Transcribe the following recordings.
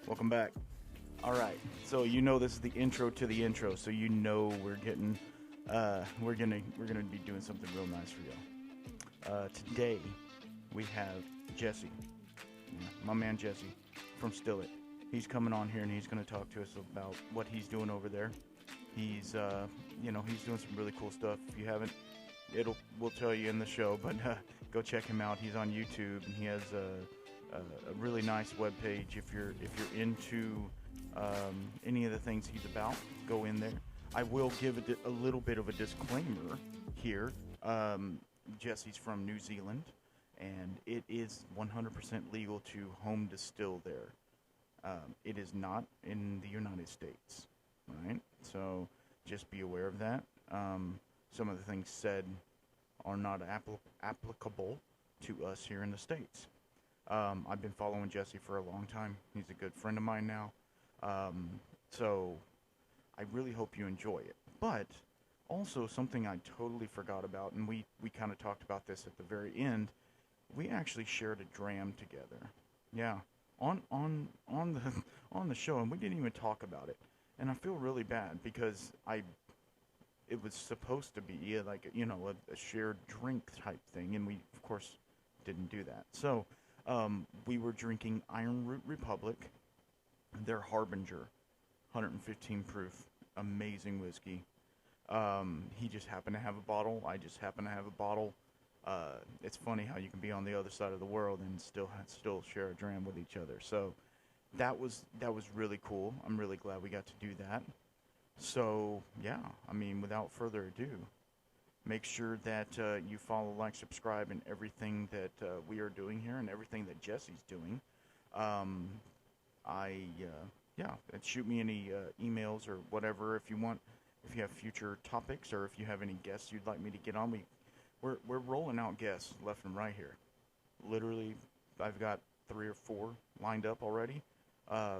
Welcome back. All right. So this is the intro to the intro. So we're gonna be doing something real nice for y'all. Today we have Jesse, my man Jesse from Stillit. He's coming on here and he's gonna talk to us about what he's doing over there. He's doing some really cool stuff. If you haven't, we'll tell you in the show, but go check him out. He's on YouTube and he has a really nice web page. If you're into any of the things he's about, go in there. I will give a little bit of a disclaimer here. Jesse's from New Zealand, and it is 100% legal to home distill there. It is not in the United States, right? So just be aware of that. Some of the things said are not applicable to us here in the States. I've been following Jesse for a long time. He's a good friend of mine now. So I really hope you enjoy it. But also something I totally forgot about, and we kind of talked about this at the very end, we actually shared a dram together. Yeah, on the on the show, and we didn't even talk about it. And I feel really bad because it was supposed to be a shared drink type thing, and we of course didn't do that. So we were drinking Iron Root Republic, their Harbinger, 115 proof, amazing whiskey. He just happened to have a bottle. I just happened to have a bottle. It's funny how you can be on the other side of the world and still share a dram with each other. So that was really cool. I'm really glad we got to do that. So yeah, I mean, without further ado, make sure that you follow, like, subscribe, and everything that we are doing here and everything that Jesse's doing. And shoot me any emails or whatever if you want. If you have future topics or if you have any guests you'd like me to get on, we're rolling out guests left and right here. Literally, I've got 3 or 4 lined up already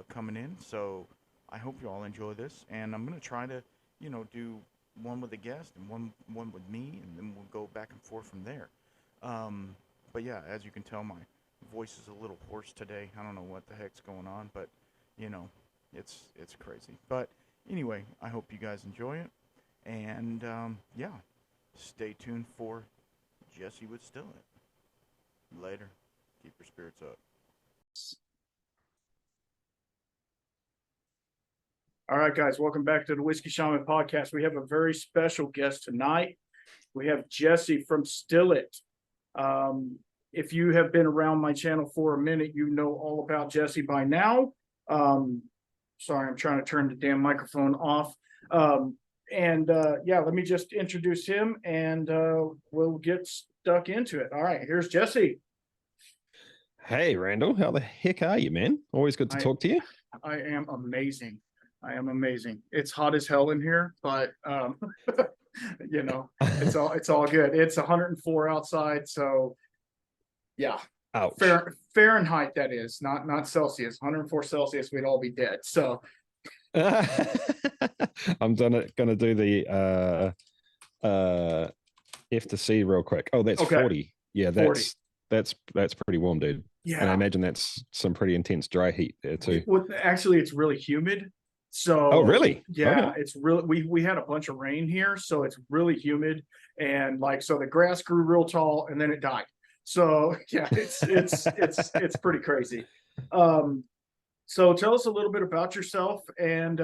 coming in. So I hope you all enjoy this, and I'm gonna try to do one with a guest and one with me, and then we'll go back and forth from there. But yeah, as you can tell, my voice is a little hoarse today. I don't know what the heck's going on, but it's crazy. But anyway, I hope you guys enjoy it, and stay tuned for Jesse with Stillit. Later. Keep your spirits up. All right, guys, welcome back to the Whiskey Shaman podcast. We have a very special guest tonight. We have Jesse from Stillit. If you have been around my channel for a minute, you know all about Jesse by now. Sorry, I'm trying to turn the damn microphone off. Let me just introduce him, and we'll get stuck into it. All right, here's Jesse. Hey, Randall, how the heck are you, man? Always good to talk to you. I am amazing. It's hot as hell in here, but it's all good. It's 104 outside, so yeah. Ouch. Fahrenheit, that is, not Celsius. 104 Celsius, we'd all be dead. So I'm gonna do the F to C real quick. Oh, that's okay. 40. Yeah, that's 40. That's pretty warm, dude. Yeah, and I imagine that's some pretty intense dry heat there too. Actually, it's really humid. So oh, really? Yeah, okay. It's really we had a bunch of rain here, so it's really humid, and so the grass grew real tall and then it died. So yeah, it's pretty crazy. So tell us a little bit about yourself, and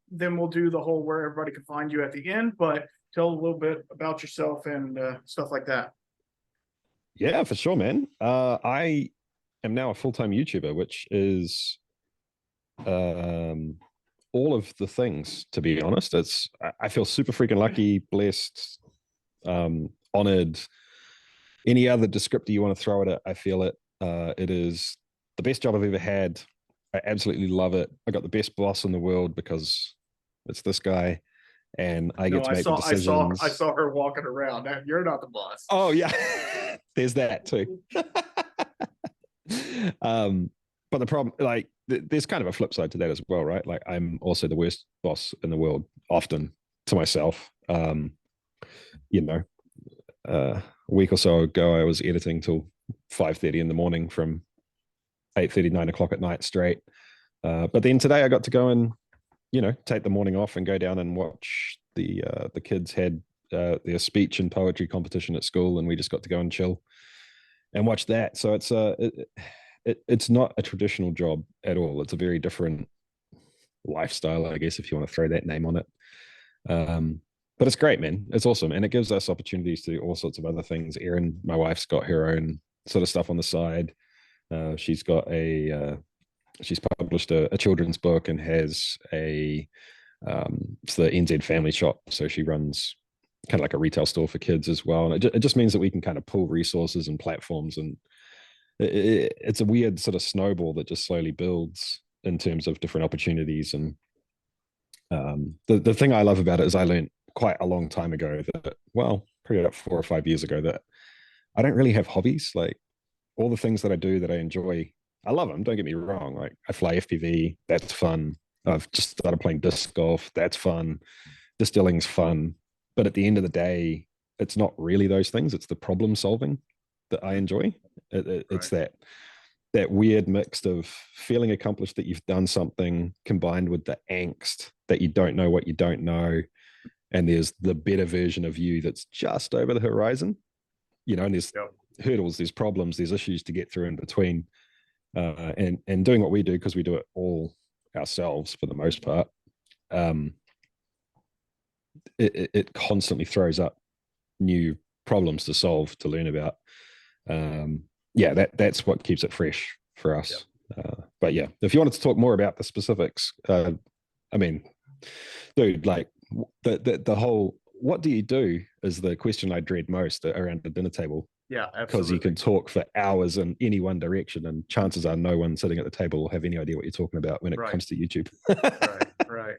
then we'll do the whole where everybody can find you at the end. But tell a little bit about yourself and stuff like that. Yeah, for sure, man. I am now a full-time YouTuber, which is all of the things, to be honest. I feel super freaking lucky, blessed, honored. Any other descriptor you want to throw at it, I feel it. It is the best job I've ever had. I absolutely love it. I got the best boss in the world because it's this guy, and I get to make the decisions. I saw her walking around. You're not the boss. Oh yeah, there's that too. But the problem, there's kind of a flip side to that as well, right? Like, I'm also the worst boss in the world, often to myself. A week or so ago, I was editing till 5:30 in the morning from 8:30, 9 o'clock at night straight. But then today I got to go and, take the morning off and go down and watch the kids had their speech and poetry competition at school, and we just got to go and chill and watch that. So it's not a traditional job at all. It's a very different lifestyle, I guess, if you want to throw that name on it. But it's great, man. It's awesome. And it gives us opportunities to do all sorts of other things. Erin, my wife's got her own sort of stuff on the side. She's got she's published a children's book and has it's the NZ Family Shop. So she runs kind of like a retail store for kids as well. And it just means that we can kind of pull resources and platforms, and it's a weird sort of snowball that just slowly builds in terms of different opportunities. And the thing I love about it is I learned quite a long time ago that, well, probably about 4 or 5 years ago, that I don't really have hobbies. Like, all the things that I do that I enjoy, I love them. Don't get me wrong. Like, I fly FPV. That's fun. I've just started playing disc golf. That's fun. Distilling's fun. But at the end of the day, it's not really those things. It's the problem solving that I enjoy. It's that weird mix of feeling accomplished that you've done something, combined with the angst that you don't know what you don't know. And there's the better version of you that's just over the horizon, and there's hurdles, there's problems, there's issues to get through in between. And doing what we do, because we do it all ourselves for the most part, it constantly throws up new problems to solve, to learn about. That's what keeps it fresh for us. But yeah, if you wanted to talk more about the specifics, I mean, dude, like the whole what do you do is the question I dread most around the dinner table. Yeah, absolutely. Because you can talk for hours in any one direction, and chances are no one sitting at the table will have any idea what you're talking about when it comes to YouTube. Right.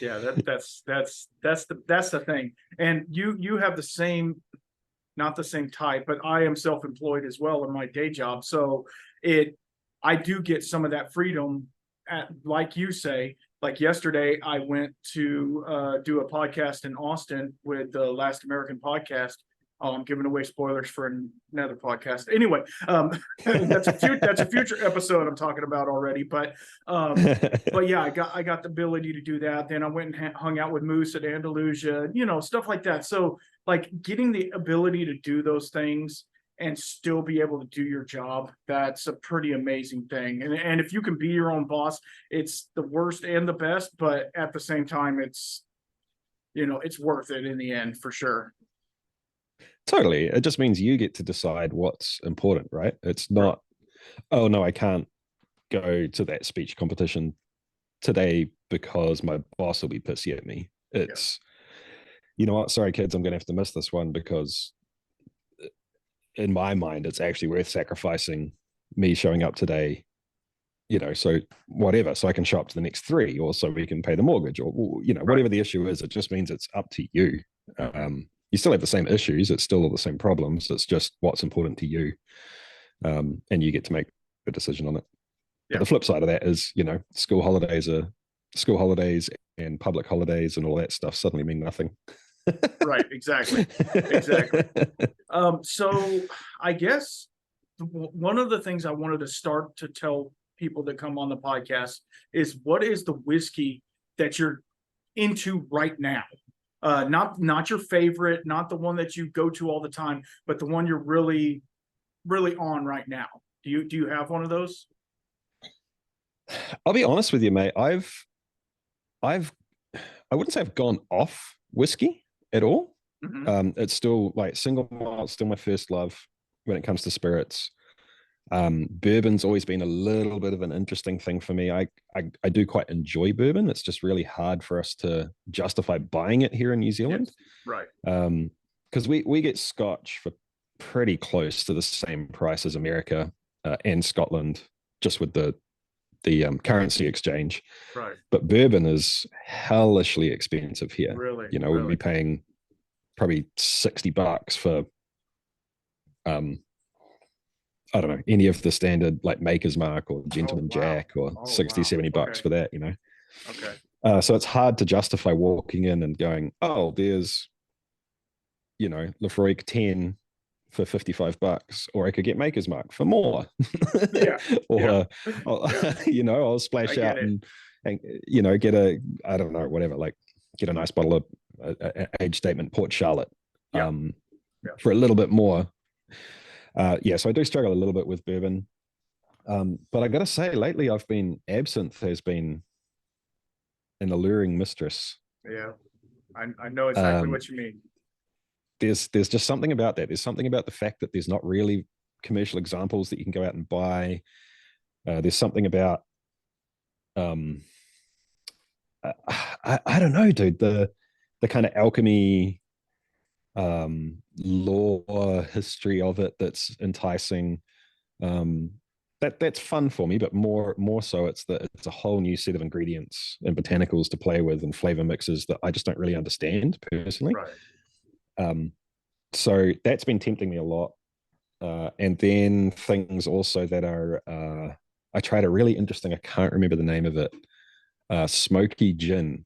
Yeah, that's the thing. And you have the same, not the same type, but I am self-employed as well in my day job. So I do get some of that freedom like you say. Like yesterday, I went to do a podcast in Austin with the Last American Podcast. I'm giving away spoilers for another podcast. Anyway, that's a future episode I'm talking about already. But yeah, I got the ability to do that. Then I went and hung out with Moose at Andalusia, stuff like that. So like getting the ability to do those things and still be able to do your job, that's a pretty amazing thing. And if you can be your own boss, it's the worst and the best, but at the same time, it's worth it in the end for sure. Totally. It just means you get to decide what's important, right? It's not, oh no, I can't go to that speech competition today because my boss will be pissy at me. It's, you know what, sorry kids, I'm going to have to miss this one because in my mind, it's actually worth sacrificing me showing up today, so whatever, so I can show up to the next 3, or so we can pay the mortgage, or whatever the issue is. It just means it's up to you. You still have the same issues. It's still all the same problems. It's just what's important to you. And you get to make the decision on it. But the flip side of that is, school holidays and public holidays and all that stuff suddenly mean nothing. Right. Exactly. So I guess one of the things I wanted to start to tell people that come on the podcast is, what is the whiskey that you're into right now? Not your favorite, not the one that you go to all the time, but the one you're really, really on right now. Do you have one of those? I'll be honest with you, mate. I wouldn't say I've gone off whiskey at all. Mm-hmm. It's still like single malt, still my first love when it comes to spirits. Bourbon's always been a little bit of an interesting thing for me. I do quite enjoy bourbon. It's just really hard for us to justify buying it here in New Zealand. Yes, right. Because we get Scotch for pretty close to the same price as America and Scotland, just with the currency exchange. Right. But bourbon is hellishly expensive here. Really? We'll be paying probably $60 for I don't know, any of the standard like Maker's Mark or Gentleman Jack, or $60-$70 for that, Okay. So it's hard to justify walking in and going, oh, there's, Lafroig 10 for $55, or I could get Maker's Mark for more. Yeah. Or, Yeah. you know, I'll splash out and, you know, get a, I don't know, whatever, like get a nice bottle of age statement Port Charlotte Yeah. for a little bit more. Yeah, so I do struggle a little bit with bourbon. But I got to say, lately absinthe has been an alluring mistress. Yeah. I know exactly what you mean. There's just something about that. There's something about the fact that there's not really commercial examples that you can go out and buy. There's something about I don't know, dude. The kind of alchemy lore history of it that's enticing. That's fun for me, but more so it's a whole new set of ingredients and botanicals to play with and flavor mixes that I just don't really understand personally. Right. So that's been tempting me a lot. And then things also that are I tried a really interesting, I can't remember the name of it, smoky gin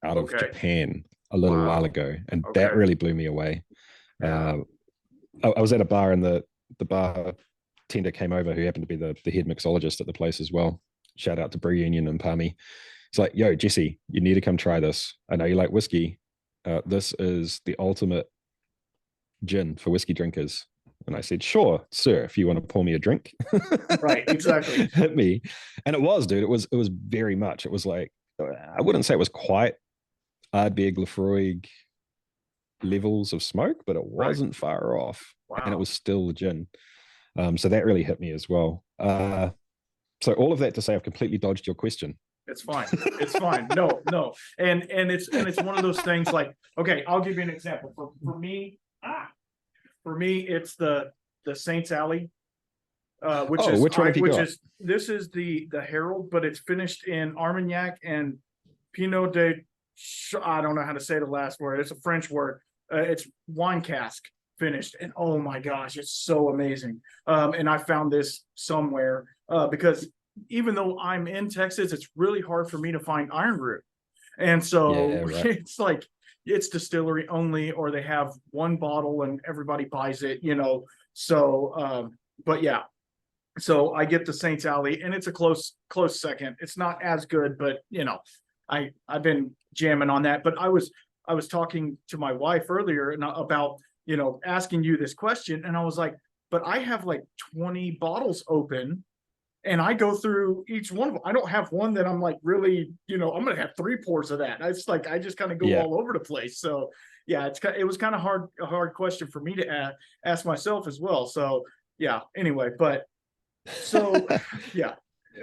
out of Japan a little while ago, and that really blew me away. Yeah. I was at a bar, and the bar tender came over, who happened to be the head mixologist at the place as well. Shout out to Brew Union and Palmy. It's like, yo, Jesse, you need to come try this. I know you like whiskey. This is the ultimate gin for whiskey drinkers. And I said, sure, sir, if you want to pour me a drink. Right, exactly. Hit me. And it was, dude. It was very much. It was like, I wouldn't say it was quite Ardbeg Lefroy levels of smoke, but it wasn't far off. Wow. And it was still gin. So that really hit me as well. So all of that to say, I've completely dodged your question. It's fine. It's fine. No. And it's one of those things like, okay, I'll give you an example. For me, it's the Saints Alley, this is the Herald, but it's finished in Armagnac and Pinot de, I don't know how to say the last word. It's a French word. It's wine cask finished, and oh my gosh, it's so amazing. And I found this somewhere because even though I'm in Texas, it's really hard for me to find Iron Root, and so it's like it's distillery only, or they have one bottle and everybody buys it, you know. So, but yeah, so I get the Saints Alley, and it's a close second. It's not as good, but you know, I've been jamming on that. But I was talking to my wife earlier about, you know, asking you this question, and I was like, but I have like 20 bottles open, and I go through each one of them. I don't have one that I'm like really, you know, I'm gonna have 3 pours of that. It's like I just kind of go all over the place. So yeah, it was kind of a hard question for me to ask myself as well. So yeah, anyway, but so yeah.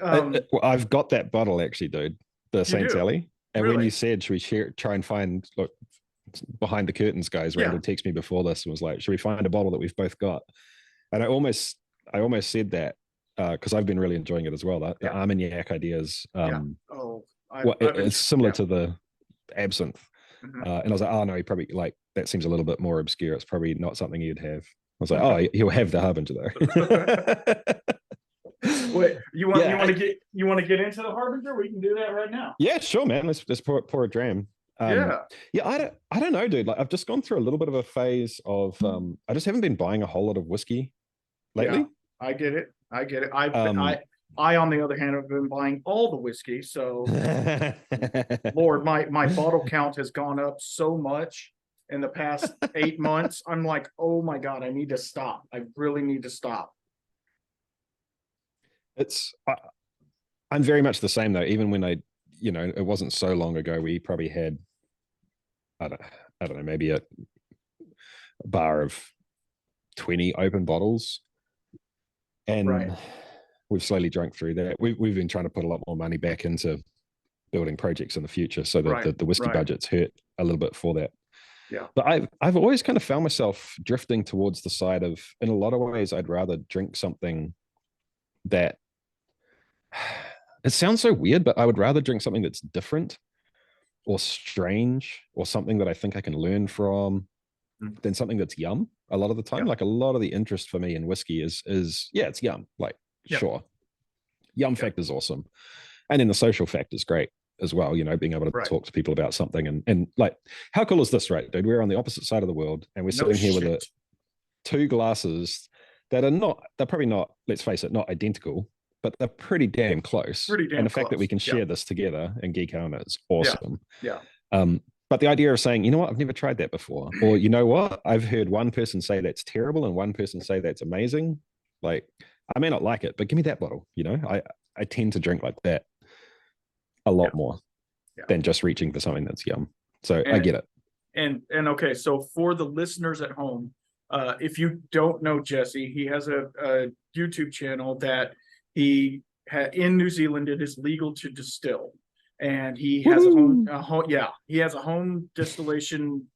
Well, I've got that bottle actually, dude. The Saints Alley. And when you said, should we try and find, look, behind the curtains, guys, Randall texted me before this and was like, should we find a bottle that we've both got? And I almost said that because I've been really enjoying it as well. The Armagnac ideas. It's similar to the absinthe. Mm-hmm. And I was like, oh no, he probably, like, that seems a little bit more obscure. It's probably not something you'd have. I was like, oh, he'll have the Harbinger though. Wait, you want to get into the Harbinger? We can do that right now. Yeah, sure, man. Let's pour a dram. I don't know, dude. Like, I've just gone through a little bit of a phase of I just haven't been buying a whole lot of whiskey lately. Yeah, I get it. I on the other hand have been buying all the whiskey. So Lord, my bottle count has gone up so much in the past 8 months. I'm like, oh my God, I need to stop. I really need to stop. I'm very much the same though. Even when it wasn't so long ago, we probably had, I don't know, maybe a bar of 20 open bottles, and we've slowly drunk through that. We've been trying to put a lot more money back into building projects in the future, so that the whiskey budgets hurt a little bit for that. Yeah, but I've always kind of found myself drifting towards the side of, in a lot of ways, I'd rather drink something that, it sounds so weird, but I would rather drink something that's different or strange or something that I think I can learn from than something that's yum. A lot of the time, like a lot of the interest for me in whiskey is it's yum. Like, sure, yum fact is awesome, and then the social fact is great as well. You know, being able to talk to people about something, and like, how cool is this, right, dude? We're on the opposite side of the world, and we're sitting here with two glasses that they're probably not, let's face it, not identical, but they're pretty damn close. Pretty damn and the fact close. that we can share this together and geek out on it is awesome. Yeah. But the idea of saying, you know what, I've never tried that before, or you know what, I've heard one person say that's terrible and one person say that's amazing. Like, I may not like it, but give me that bottle. You know, I tend to drink like that a lot more than just reaching for something that's yum. So I get it. And okay, so for the listeners at home, if you don't know Jesse, he has a YouTube channel that he in New Zealand. It is legal to distill, and he has he has a home distillation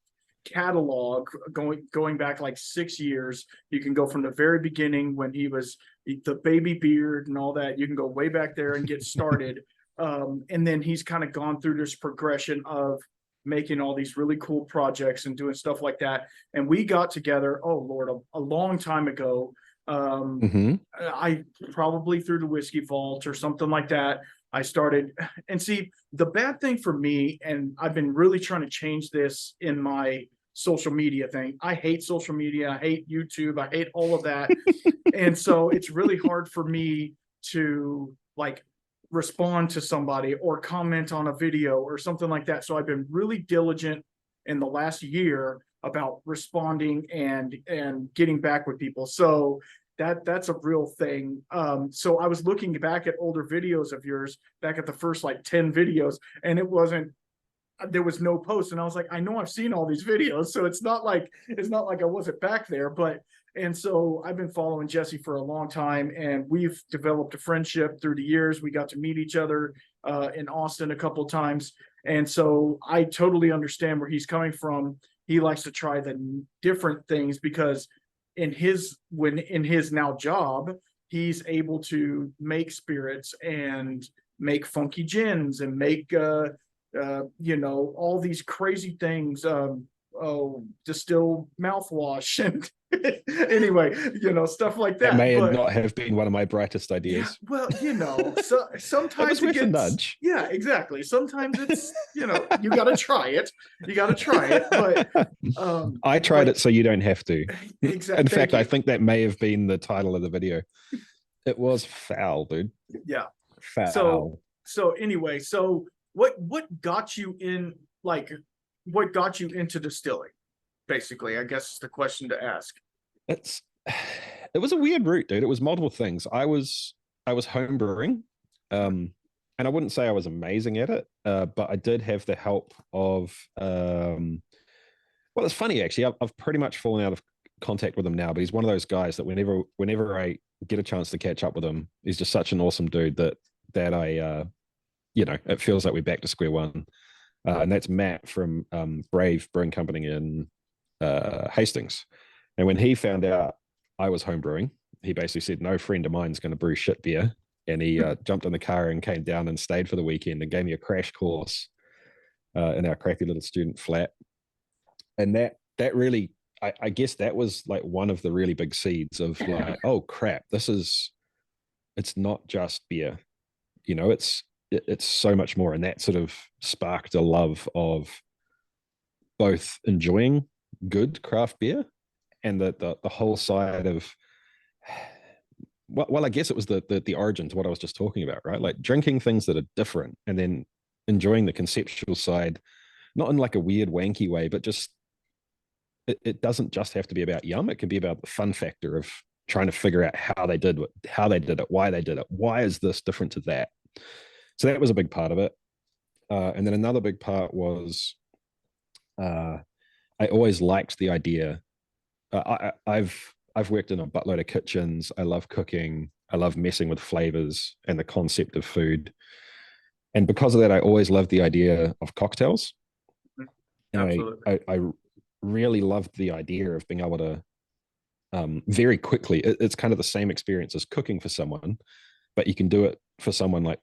catalog going back like 6 years. You can go from the very beginning when he was the baby beard and all that. You can go way back there and get started. And then he's kind of gone through this progression of making all these really cool projects and doing stuff like that. And we got together, oh Lord, a long time ago. I probably through the Whiskey Vault or something like that. I started, and see, the bad thing for me, and I've been really trying to change this in my social media thing. I hate social media. I hate YouTube. I hate all of that. And so it's really hard for me to like respond to somebody or comment on a video or something like that. So I've been really diligent in the last year about responding and getting back with people. So that's a real thing. So I was looking back at older videos of yours, back at the first like 10 videos, and there was no post. And I was like, I know I've seen all these videos, so it's not like I wasn't back there. And so I've been following Jesse for a long time, and we've developed a friendship through the years. We got to meet each other in Austin a couple of times. And so I totally understand where he's coming from. He likes to try the different things because in his now job, he's able to make spirits and make funky gins and make all these crazy things, distill mouthwash and anyway, stuff like that. That may not have been one of my brightest ideas. Yeah, well, so sometimes it gets a nudge. Yeah, exactly. Sometimes it's you gotta try it. But I tried it so you don't have to. Exactly. In fact, I think that may have been the title of the video. It was foul, dude. Yeah. Foul. So anyway, what got you into distilling? Basically, I guess is the question to ask. It was a weird route, dude. It was multiple things. I was homebrewing, and I wouldn't say I was amazing at it, but I did have the help of well, it's funny actually. I've pretty much fallen out of contact with him now, but he's one of those guys that whenever I get a chance to catch up with him, he's just such an awesome dude that I it feels like we're back to square one. And that's Matt from Brave Brewing Company in Hastings. And when he found out I was homebrewing, he basically said, no friend of mine's going to brew shit beer. And he jumped in the car and came down and stayed for the weekend and gave me a crash course in our crappy little student flat. And that really, I guess that was like one of the really big seeds of like, oh crap, it's not just beer. It's so much more. And that sort of sparked a love of both enjoying good craft beer and the whole side of, well, I guess it was the origin to what I was just talking about, right? Like drinking things that are different and then enjoying the conceptual side, not in like a weird wanky way, but just it doesn't just have to be about yum. It can be about the fun factor of trying to figure out how they did it, why they did it, why is this different to that. So that was a big part of it. And then another big part was I always liked the idea. I've worked in a buttload of kitchens. I love cooking. I love messing with flavors and the concept of food. And because of that, I always loved the idea of cocktails. Absolutely. I really loved the idea of being able to very quickly, it's kind of the same experience as cooking for someone, but you can do it for someone like,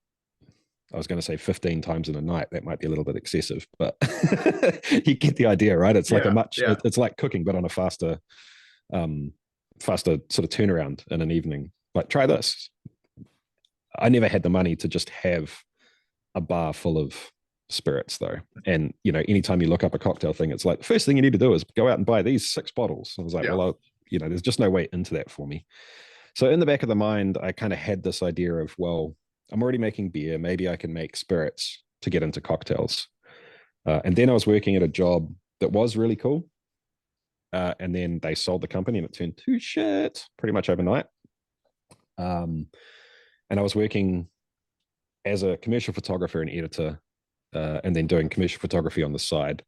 I was going to say 15 times in a night. That might be a little bit excessive, but you get the idea, right? It's like it's like cooking, but on a faster sort of turnaround in an evening. Like, try this. I never had the money to just have a bar full of spirits though. And, anytime you look up a cocktail thing, it's like, the first thing you need to do is go out and buy these 6 bottles. I was like, well, there's just no way into that for me. So in the back of the mind, I kind of had this idea of, well, I'm already making beer. Maybe I can make spirits to get into cocktails. And then I was working at a job that was really cool. And then they sold the company and it turned to shit pretty much overnight. And I was working as a commercial photographer and editor, and then doing commercial photography on the side.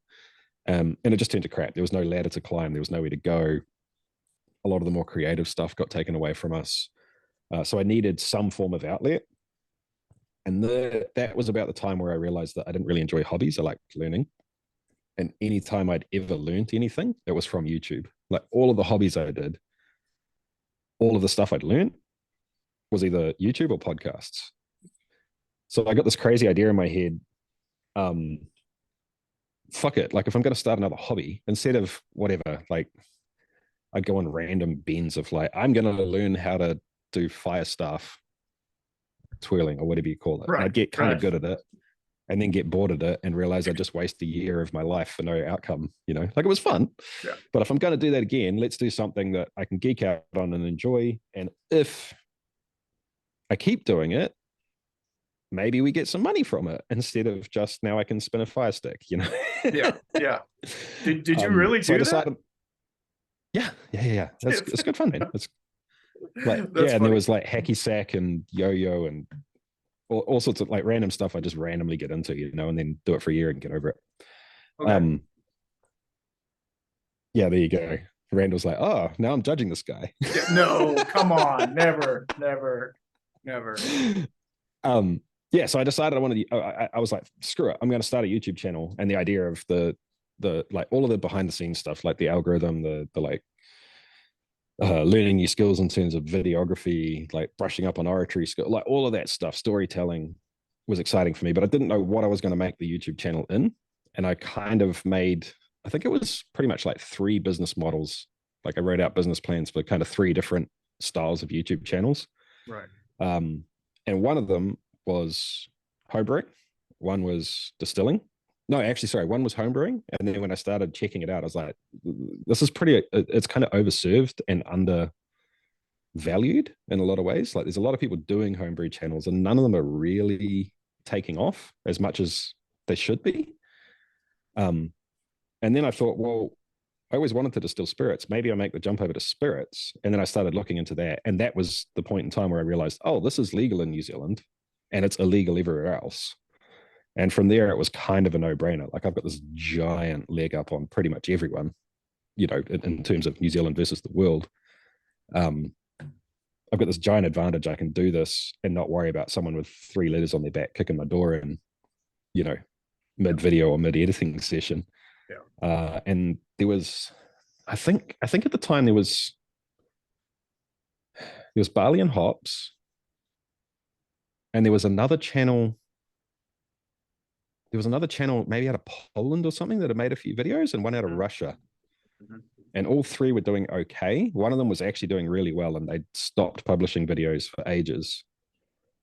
And it just turned to crap. There was no ladder to climb. There was nowhere to go. A lot of the more creative stuff got taken away from us. So I needed some form of outlet. And that was about the time where I realized that I didn't really enjoy hobbies. I liked learning. And anytime I'd ever learned anything, it was from YouTube. Like all of the hobbies I did, all of the stuff I'd learned was either YouTube or podcasts. So I got this crazy idea in my head. Fuck it. Like if I'm going to start another hobby, instead of whatever, like I'd go on random bends of like, I'm going to learn how to do fire staff twirling or whatever you call it. Right, And I'd get kind right. of good at it and then get bored at it and realize I just wasted a year of my life for no outcome, like it was fun. Yeah. But if I'm going to do that again, let's do something that I can geek out on and enjoy. And if I keep doing it, maybe we get some money from it instead of just now I can spin a fire stick, Yeah. Did you really do that? Yeah. It's good fun, man. It's like, That's and funny. there was like hacky sack and yo-yo and all sorts of like random stuff I just randomly get into, and then do it for a year and get over it. Okay. Yeah, there you go. Randall's like, oh, now I'm judging this guy. No, come on, never. Yeah, so I decided I wanted to. I was like, screw it, I'm going to start a YouTube channel, and the idea of the like all of the behind the scenes stuff, like the algorithm, the like learning new skills in terms of videography, like brushing up on oratory skill, like all of that stuff, storytelling was exciting for me, but I didn't know what I was going to make the YouTube channel in. And I kind of made, I think it was pretty much like 3 business models. Like I wrote out business plans for kind of 3 different styles of YouTube channels. Right. And one of them was homebrewing, one was distilling. No, actually, sorry, one was homebrewing. And then when I started checking it out, I was like, this is it's kind of overserved and undervalued in a lot of ways. Like there's a lot of people doing homebrew channels and none of them are really taking off as much as they should be. And then I thought, well, I always wanted to distill spirits. Maybe I make the jump over to spirits. And then I started looking into that. And that was the point in time where I realized, oh, this is legal in New Zealand and it's illegal everywhere else. And from there, it was kind of a no-brainer. Like I've got this giant leg up on pretty much everyone, in terms of New Zealand versus the world. I've got this giant advantage. I can do this and not worry about someone with 3 letters on their back kicking my door in, mid-video or mid-editing session. Yeah. And there was, I think at the time there was barley and hops, and there was another channel. There was another channel maybe out of Poland or something that had made a few videos, and one out of Russia. And all 3 were doing okay. One of them was actually doing really well, and they stopped publishing videos for ages.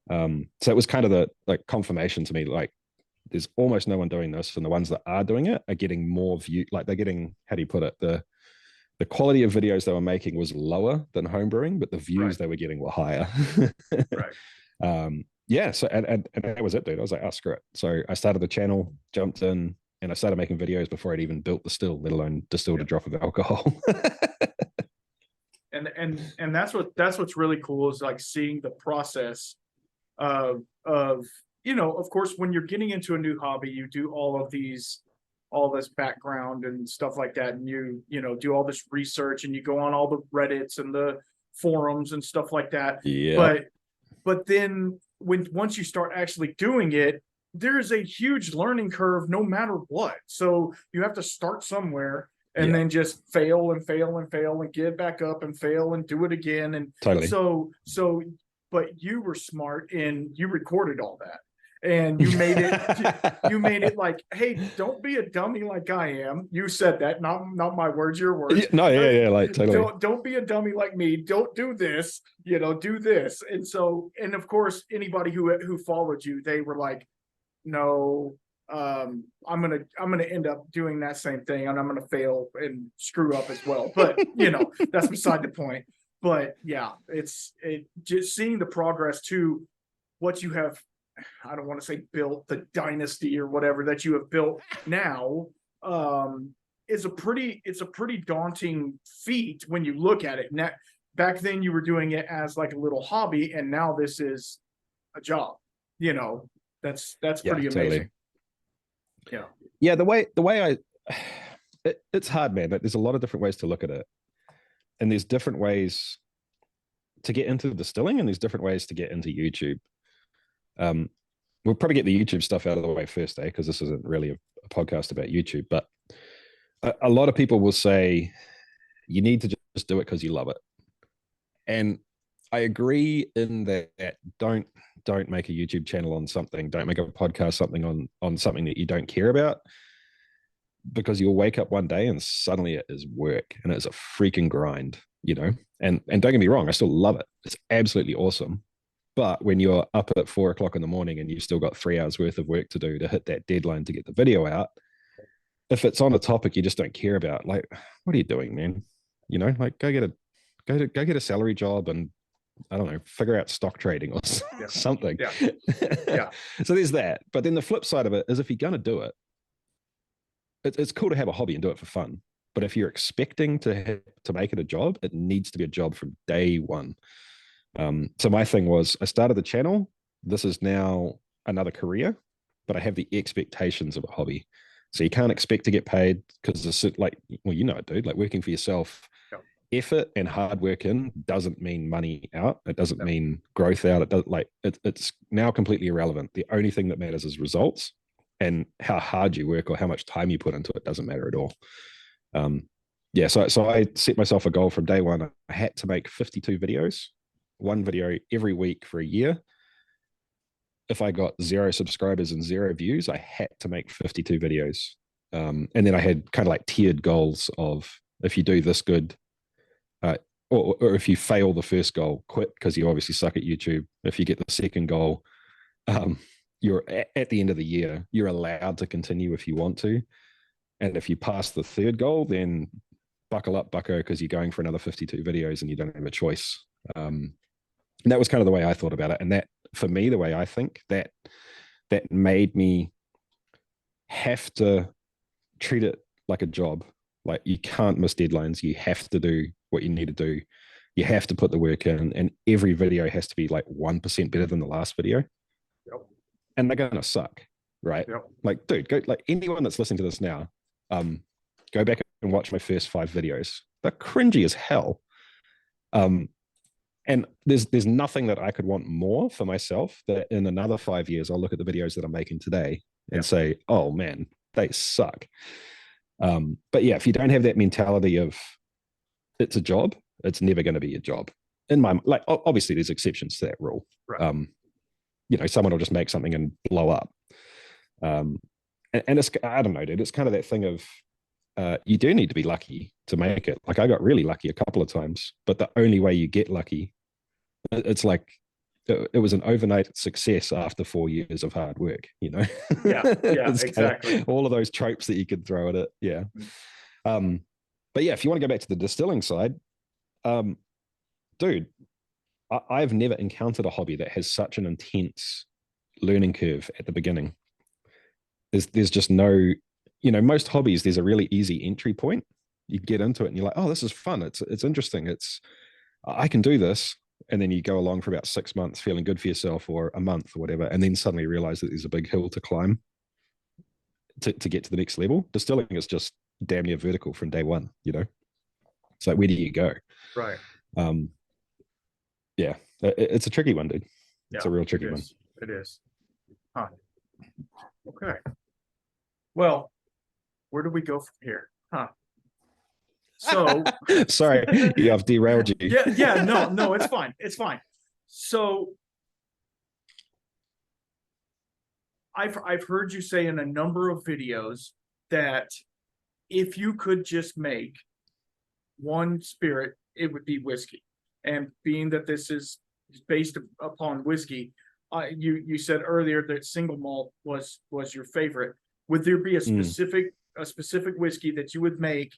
So it was kind of the like confirmation to me, like there's almost no one doing this, and the ones that are doing it are getting more view. Like they're getting, how do you put it? The quality of videos they were making was lower than homebrewing, but the views they were getting were higher. Right. Yeah, so and that was it, dude. I was like, oh, screw it. So I started the channel, jumped in, and I started making videos before I'd even built the still, let alone distilled a drop of alcohol. and that's what's really cool is like seeing the process of of course when you're getting into a new hobby, you do all this background and stuff like that, and you do all this research and you go on all the Reddits and the forums and stuff like that. Yeah. But then once you start actually doing it, there's a huge learning curve no matter what. So you have to start somewhere and then just fail and fail and fail and get back up and fail and do it again. And totally. But you were smart and you recorded all that. And you made it like, hey, don't be a dummy like I am. You said that, not my words, your words. Yeah, like totally. Don't be a dummy like me. Don't do this, do this. And so, and of course, anybody who followed you, they were like, no, I'm gonna end up doing that same thing, and I'm gonna fail and screw up as well. But you know, that's beside the point. But yeah, it's just seeing the progress to what you have. I don't want to say built the dynasty or whatever that you have built now. Is a pretty daunting feat when you look at it. Now, back then you were doing it as like a little hobby, and now this is a job. You know, that's pretty amazing. Totally. Yeah. The way it's hard, man. But there's a lot of different ways to look at it, and there's different ways to get into distilling, and there's different ways to get into YouTube. We'll probably get the YouTube stuff out of the way first, because this isn't really a podcast about YouTube. But a lot of people will say you need to just do it because you love it, and I agree in that. Don't make a YouTube channel on something. Don't make a podcast on something that you don't care about, because you'll wake up one day and suddenly it is work and it's a freaking grind, you know. And don't get me wrong, I still love it. It's absolutely awesome. But when you're up at 4 o'clock in the morning and you've still got 3 hours worth of work to do to hit that deadline to get the video out, if it's on a topic you just don't care about, like, what are you doing, man? You know, like go get a salary job and, I don't know, figure out stock trading or something. Yeah. So there's that. But then the flip side of it is, if you're going to do it, it's cool to have a hobby and do it for fun. But if you're expecting to make it a job, it needs to be a job from day one. So my thing was, I started the channel. This is now another career, but I have the expectations of a hobby. So you can't expect to get paid, because it's like, well, you know it, dude, like working for yourself, effort and hard work in doesn't mean money out. It doesn't mean growth out. It does, like, it's now completely irrelevant. The only thing that matters is results, and how hard you work or how much time you put into it doesn't matter at all. So I set myself a goal from day one. I had to make 52 videos, one video every week for a year. If I got 0 subscribers and 0 views, I had to make 52 videos. And then I had kind of like tiered goals of, if you do this good, or if you fail the first goal, quit, because you obviously suck at YouTube. If you get the second goal, you're at the end of the year, you're allowed to continue if you want to. And if you pass the third goal, then buckle up, bucko, because you're going for another 52 videos and you don't have a choice. And that was kind of the way I thought about it. And that, for me, the way I think, that made me have to treat it like a job. Like, you can't miss deadlines. You have to do what you need to do. You have to put the work in, and every video has to be like 1% better than the last video. And they're gonna suck, right? Like, dude, go, like, anyone that's listening to this now, go back and watch my first 5 videos. They're cringy as hell. And there's nothing that I could want more for myself, that in another 5 years I'll look at the videos that I'm making today and say, oh man, they suck. But yeah, if you don't have that mentality of it's a job, it's never going to be a job. In my, like, obviously there's exceptions to that rule. You know, someone will just make something and blow up. And it's, I don't know, dude, it's kind of that thing of, you do need to be lucky to make it. Like, I got really lucky a couple of times, but the only way you get lucky, it's like, it was an overnight success after 4 years of hard work, you know? Exactly. Kind of all of those tropes that you could throw at it. But yeah, if you want to go back to the distilling side, dude, I've never encountered a hobby that has such an intense learning curve at the beginning. There's just no, you know, most hobbies, there's a really easy entry point. You get into it and you're like, oh, this is fun. It's interesting. I can do this. And then you go along for about 6 months feeling good for yourself, or a month or whatever. And then suddenly realize that there's a big hill to climb to get to the next level. Distilling is just damn near vertical from day one, you know? It's like, where do you go? Right. Yeah, it's a tricky one, dude. It's a real tricky one. It is. Huh. Okay. Well, where do we go from here? Huh. So sorry, I've derailed you. No, it's fine. It's fine. So I've heard you say in a number of videos that if you could just make one spirit, it would be whiskey. And being that this is based upon whiskey, you said earlier that single malt was your favorite. Would there be a specific whiskey that you would make?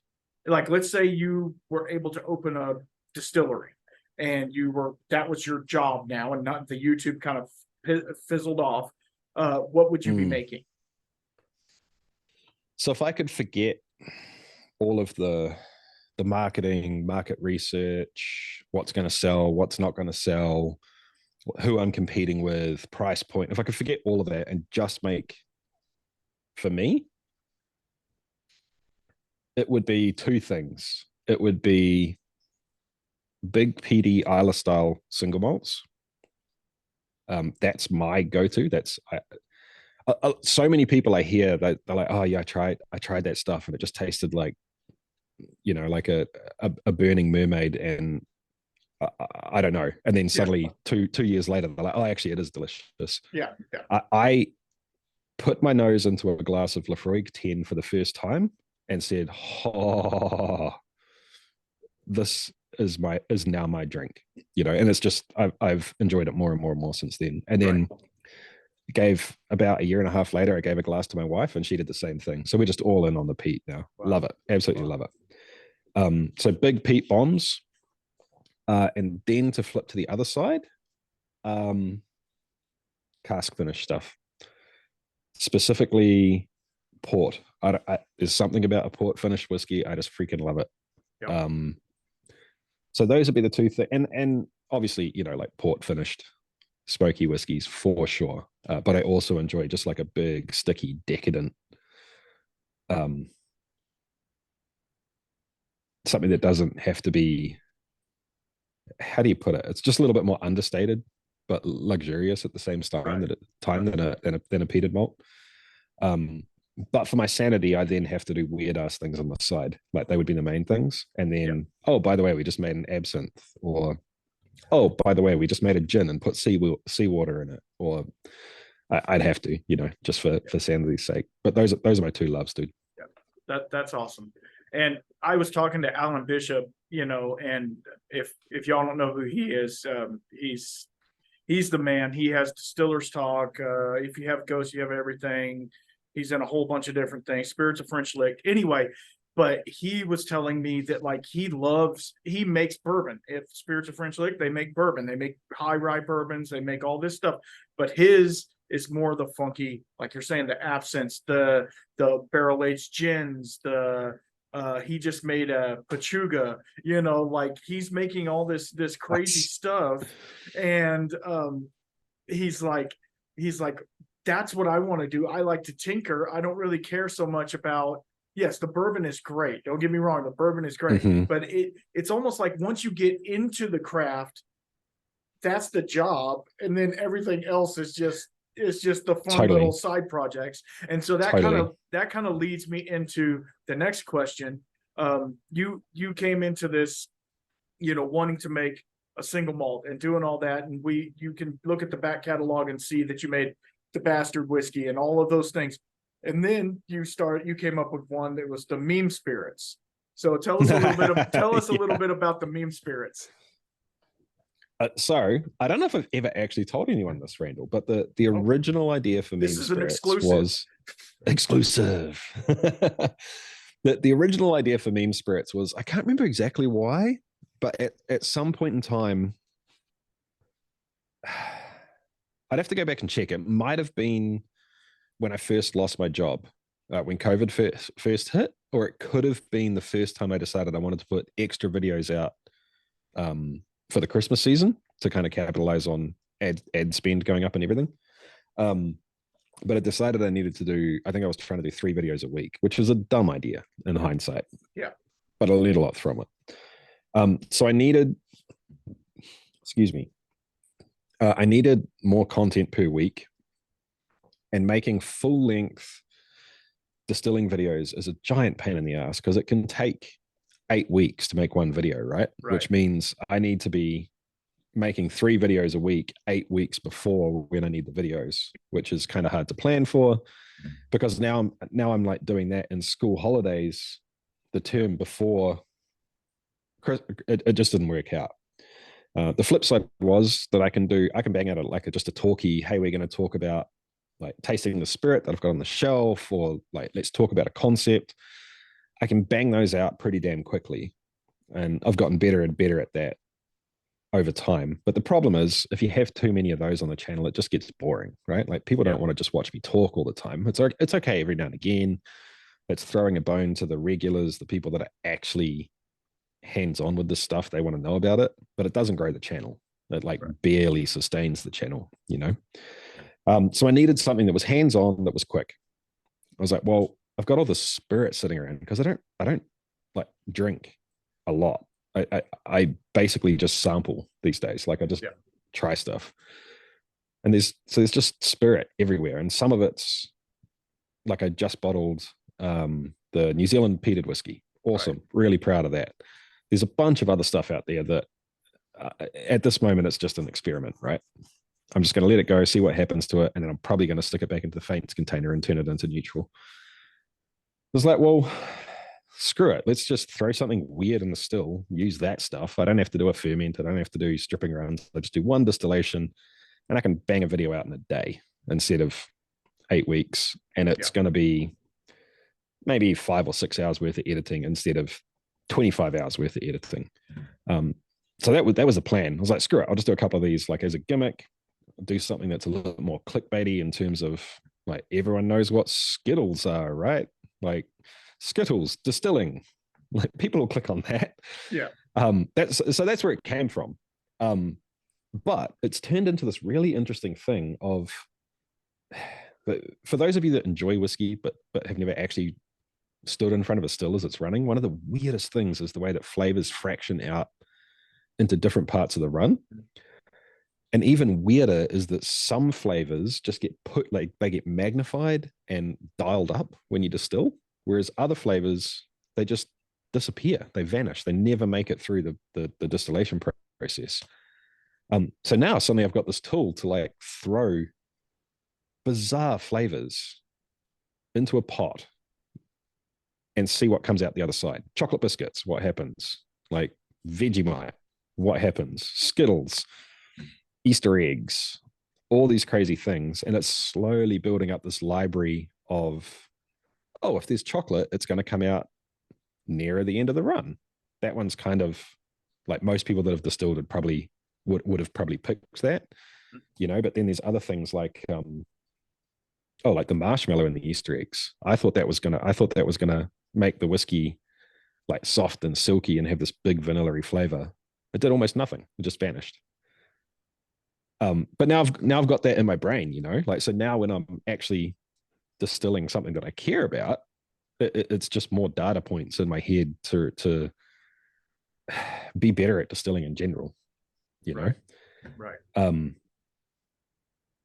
Like, let's say you were able to open a distillery, and that was your job now, and not the YouTube kind of fizzled off. What would you be making? So if I could forget all of the marketing, market research, what's going to sell, what's not going to sell, who I'm competing with, price point, if I could forget all of that and just make, for me, it would be two things. It would be big peaty Isla style single malts. That's my go-to. So many people I hear that they're like, oh yeah, I tried that stuff and it just tasted like, like a burning mermaid, and I don't know. And then suddenly 2 years later, they're like, oh, actually it is delicious. Yeah. I put my nose into a glass of Lafroig 10 for the first time and said, oh, this is now my drink, and it's just, I've enjoyed it more and more and more since then. And then gave about a year and a half later, I gave a glass to my wife and she did the same thing. So we're just all in on the peat now. Wow. Love it. Absolutely love it. So big peat bombs. And then to flip to the other side, cask finish stuff, specifically port. There's something about a port finished whiskey. I just freaking love it. Yep. So those would be the two things. And obviously, like port finished smoky whiskeys for sure. But I also enjoy just like a big, sticky, decadent, something that doesn't have to be, how do you put it? It's just a little bit more understated, but luxurious at the same time than a peated malt. But for my sanity, I then have to do weird ass things on the side. Like they would be the main things. And then, oh, by the way, we just made an absinthe, or, oh, by the way, we just made a gin and put seawater in it. Or I'd have to, just for sanity's sake. But those are my two loves, dude. Yeah, that's awesome. And I was talking to Alan Bishop, and if y'all don't know who he is, he's the man. He has Distillers Talk. If you have Ghost, you have everything. He's in a whole bunch of different things. Spirits of French Lick. Anyway, but he was telling me that like he makes bourbon. If Spirits of French Lick, they make bourbon. They make high rye bourbons. They make all this stuff. But his is more the funky, like you're saying, the absinthe, the barrel aged gins, he just made a Pachuga, like he's making all this crazy stuff. And he's like, that's what I want to do. I like to tinker. I don't really care so much about, yes, the bourbon is great. Don't get me wrong. The bourbon is great, but it's almost like once you get into the craft, that's the job. And then everything else is just the fun little side projects. And so that kind of leads me into the next question. You came into this, wanting to make a single malt and doing all that. And you can look at the back catalog and see that you made the Bastard whiskey and all of those things. And then you came up with one that was the Meme Spirits. So tell us a little bit about the Meme Spirits. So I don't know if I've ever actually told anyone this, Randall, but the original idea for Meme Spirits was exclusive. The original idea for Meme Spirits was, I can't remember exactly why, but at some point in time, I'd have to go back and check. It might have been when I first lost my job, when COVID first hit, or it could have been the first time I decided I wanted to put extra videos out for the Christmas season to kind of capitalize on ad spend going up and everything. But I decided I needed to do, I think I was trying to do 3 videos a week, which was a dumb idea in hindsight. Yeah. But I learned a lot from it. So I needed more content per week, and making full length distilling videos is a giant pain in the ass because it can take 8 weeks to make one video, right? Which means I need to be making 3 videos a week 8 weeks before when I need the videos, which is kind of hard to plan for, because now I'm like doing that in school holidays, the term before it just didn't work out. The flip side was that I can bang out just a talkie. Hey, we're going to talk about like tasting the spirit that I've got on the shelf, or like let's talk about a concept. I can bang those out pretty damn quickly, and I've gotten better and better at that over time. But the problem is, if you have too many of those on the channel, it just gets boring, right? Like people don't want to just watch me talk all the time. It's okay every now and again. It's throwing a bone to the regulars, the people that are actually hands-on with this stuff. They want to know about it, but it doesn't grow the channel. It like barely sustains the channel, you know. So I needed something that was hands-on, that was quick. I was like, well, I've got all this spirit sitting around because I don't like drink a lot. I basically just sample these days. Like I just try stuff, and there's just spirit everywhere, and some of it's like I just bottled the New Zealand peated whiskey. Awesome, really proud of that. There's a bunch of other stuff out there that at this moment it's just an experiment, right? I'm just going to let it go, see what happens to it, and then I'm probably going to stick it back into the faints container and turn it into neutral. It's like, well, screw it. Let's just throw something weird in the still, use that stuff. I don't have to do a ferment. I don't have to do stripping runs. I just do one distillation, and I can bang a video out in a day instead of 8 weeks. And it's going to be maybe 5 or 6 hours worth of editing instead of 25 hours worth of editing. So that was the plan. I was like, screw it. I'll just do a couple of these like as a gimmick, do something that's a little bit more clickbaity in terms of like everyone knows what Skittles are, right? Like Skittles distilling, like people will click on that. Yeah. That's where it came from. But it's turned into this really interesting thing of, for those of you that enjoy whiskey but have never actually stood in front of a still as it's running, one of the weirdest things is the way that flavors fraction out into different parts of the run. And even weirder is that some flavors just get put, like they get magnified and dialed up when you distill, whereas other flavors, they just disappear, they vanish, they never make it through the distillation process. So now suddenly I've got this tool to like throw bizarre flavors into a pot and see what comes out the other side. Chocolate biscuits, what happens? Like Vegemite, what happens? Skittles, Easter eggs, all these crazy things. And it's slowly building up this library of, oh, if there's chocolate, it's going to come out nearer the end of the run. That one's kind of like most people that have distilled would have probably picked that, you know, but then there's other things like, like the marshmallow and the Easter eggs. I thought that was gonna make the whiskey like soft and silky and have this big vanilla-y flavor. It did almost nothing. It just vanished. But now I've got that in my brain, you know, like, so now when I'm actually distilling something that I care about, it's just more data points in my head to be better at distilling in general, you know? Right.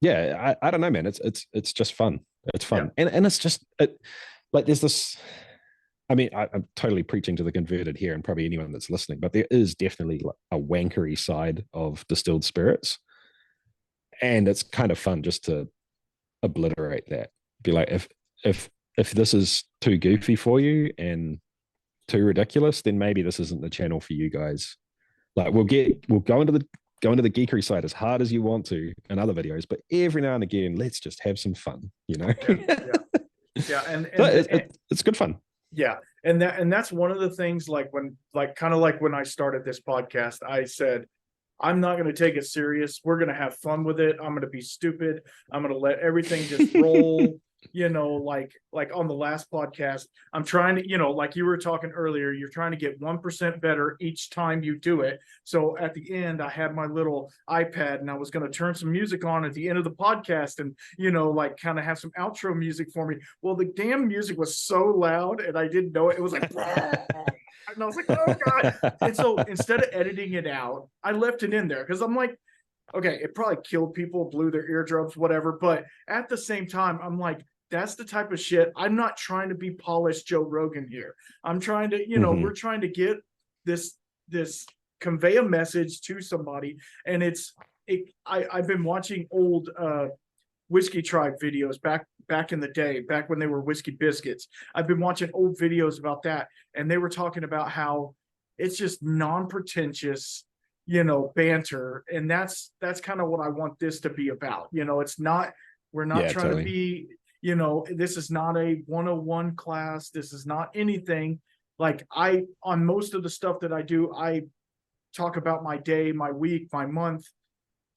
Yeah, I don't know, man. It's just fun. It's fun. And it's just like there's this, I mean, I'm totally preaching to the converted here and probably anyone that's listening, but there is definitely like a wankery side of distilled spirits. And it's kind of fun just to obliterate that. Be like, if this is too goofy for you and too ridiculous, then maybe this isn't the channel for you guys. Like we'll go into the geekery side as hard as you want to in other videos, but every now and again, let's just have some fun, you know? Yeah. And it's good fun. Yeah. And that's one of the things, like when I started this podcast, I said, I'm not going to take it serious. We're going to have fun with it. I'm going to be stupid. I'm going to let everything just roll. You know, like on the last podcast, I'm trying to, you know, like you were talking earlier, you're trying to get 1% better each time you do it. So at the end, I had my little iPad and I was going to turn some music on at the end of the podcast and, you know, like kind of have some outro music for me. Well, the damn music was so loud and I didn't know it. It was like, and I was like, oh God. And so instead of editing it out, I left it in there because I'm like, okay, it probably killed people, blew their eardrums, whatever. But at the same time, I'm like, that's the type of shit. I'm not trying to be polished Joe Rogan here. I'm trying to, you know, we're trying to get this convey a message to somebody. And I've been watching old Whiskey Tribe videos back in the day, back when they were Whiskey Biscuits. I've been watching old videos about that. And they were talking about how it's just non-pretentious, banter. And that's kind of what I want this to be about. It's not, we're not trying to be, this is not a 101 class. This is not anything. Like on most of the stuff that I do, I talk about my day, my week, my month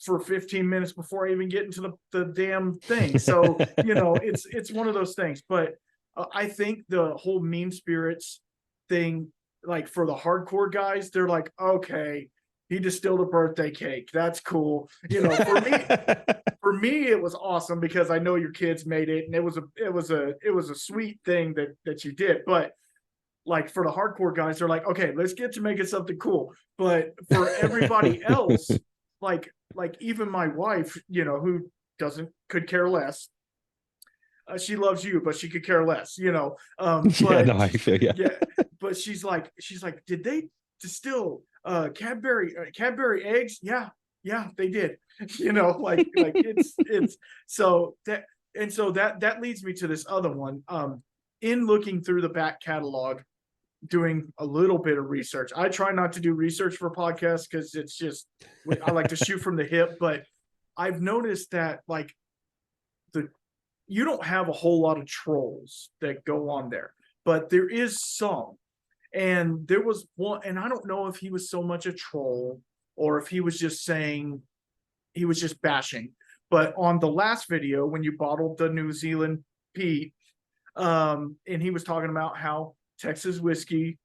for 15 minutes before I even get into the damn thing. So, it's one of those things. But I think the whole mean spirits thing, like for the hardcore guys, they're like, okay, he distilled a birthday cake. That's cool. For me, it was awesome because I know your kids made it, and it was a sweet thing that you did. But like for the hardcore guys, they're like, okay, let's get to making something cool. But for everybody else, like even my wife, who could care less. She loves you, but she could care less, but yeah, no, I feel yeah, but she's like, did they distill Cadbury eggs? Yeah, they did. Like it's so that leads me to this other one. In looking through the back catalog, doing a little bit of research. I try not to do research for podcasts because it's just, I like to shoot from the hip, but I've noticed that like you don't have a whole lot of trolls that go on there, but there is some. And there was one, and I don't know if he was so much a troll or if he was just bashing. But on the last video, when you bottled the New Zealand Pete, and he was talking about how Texas whiskey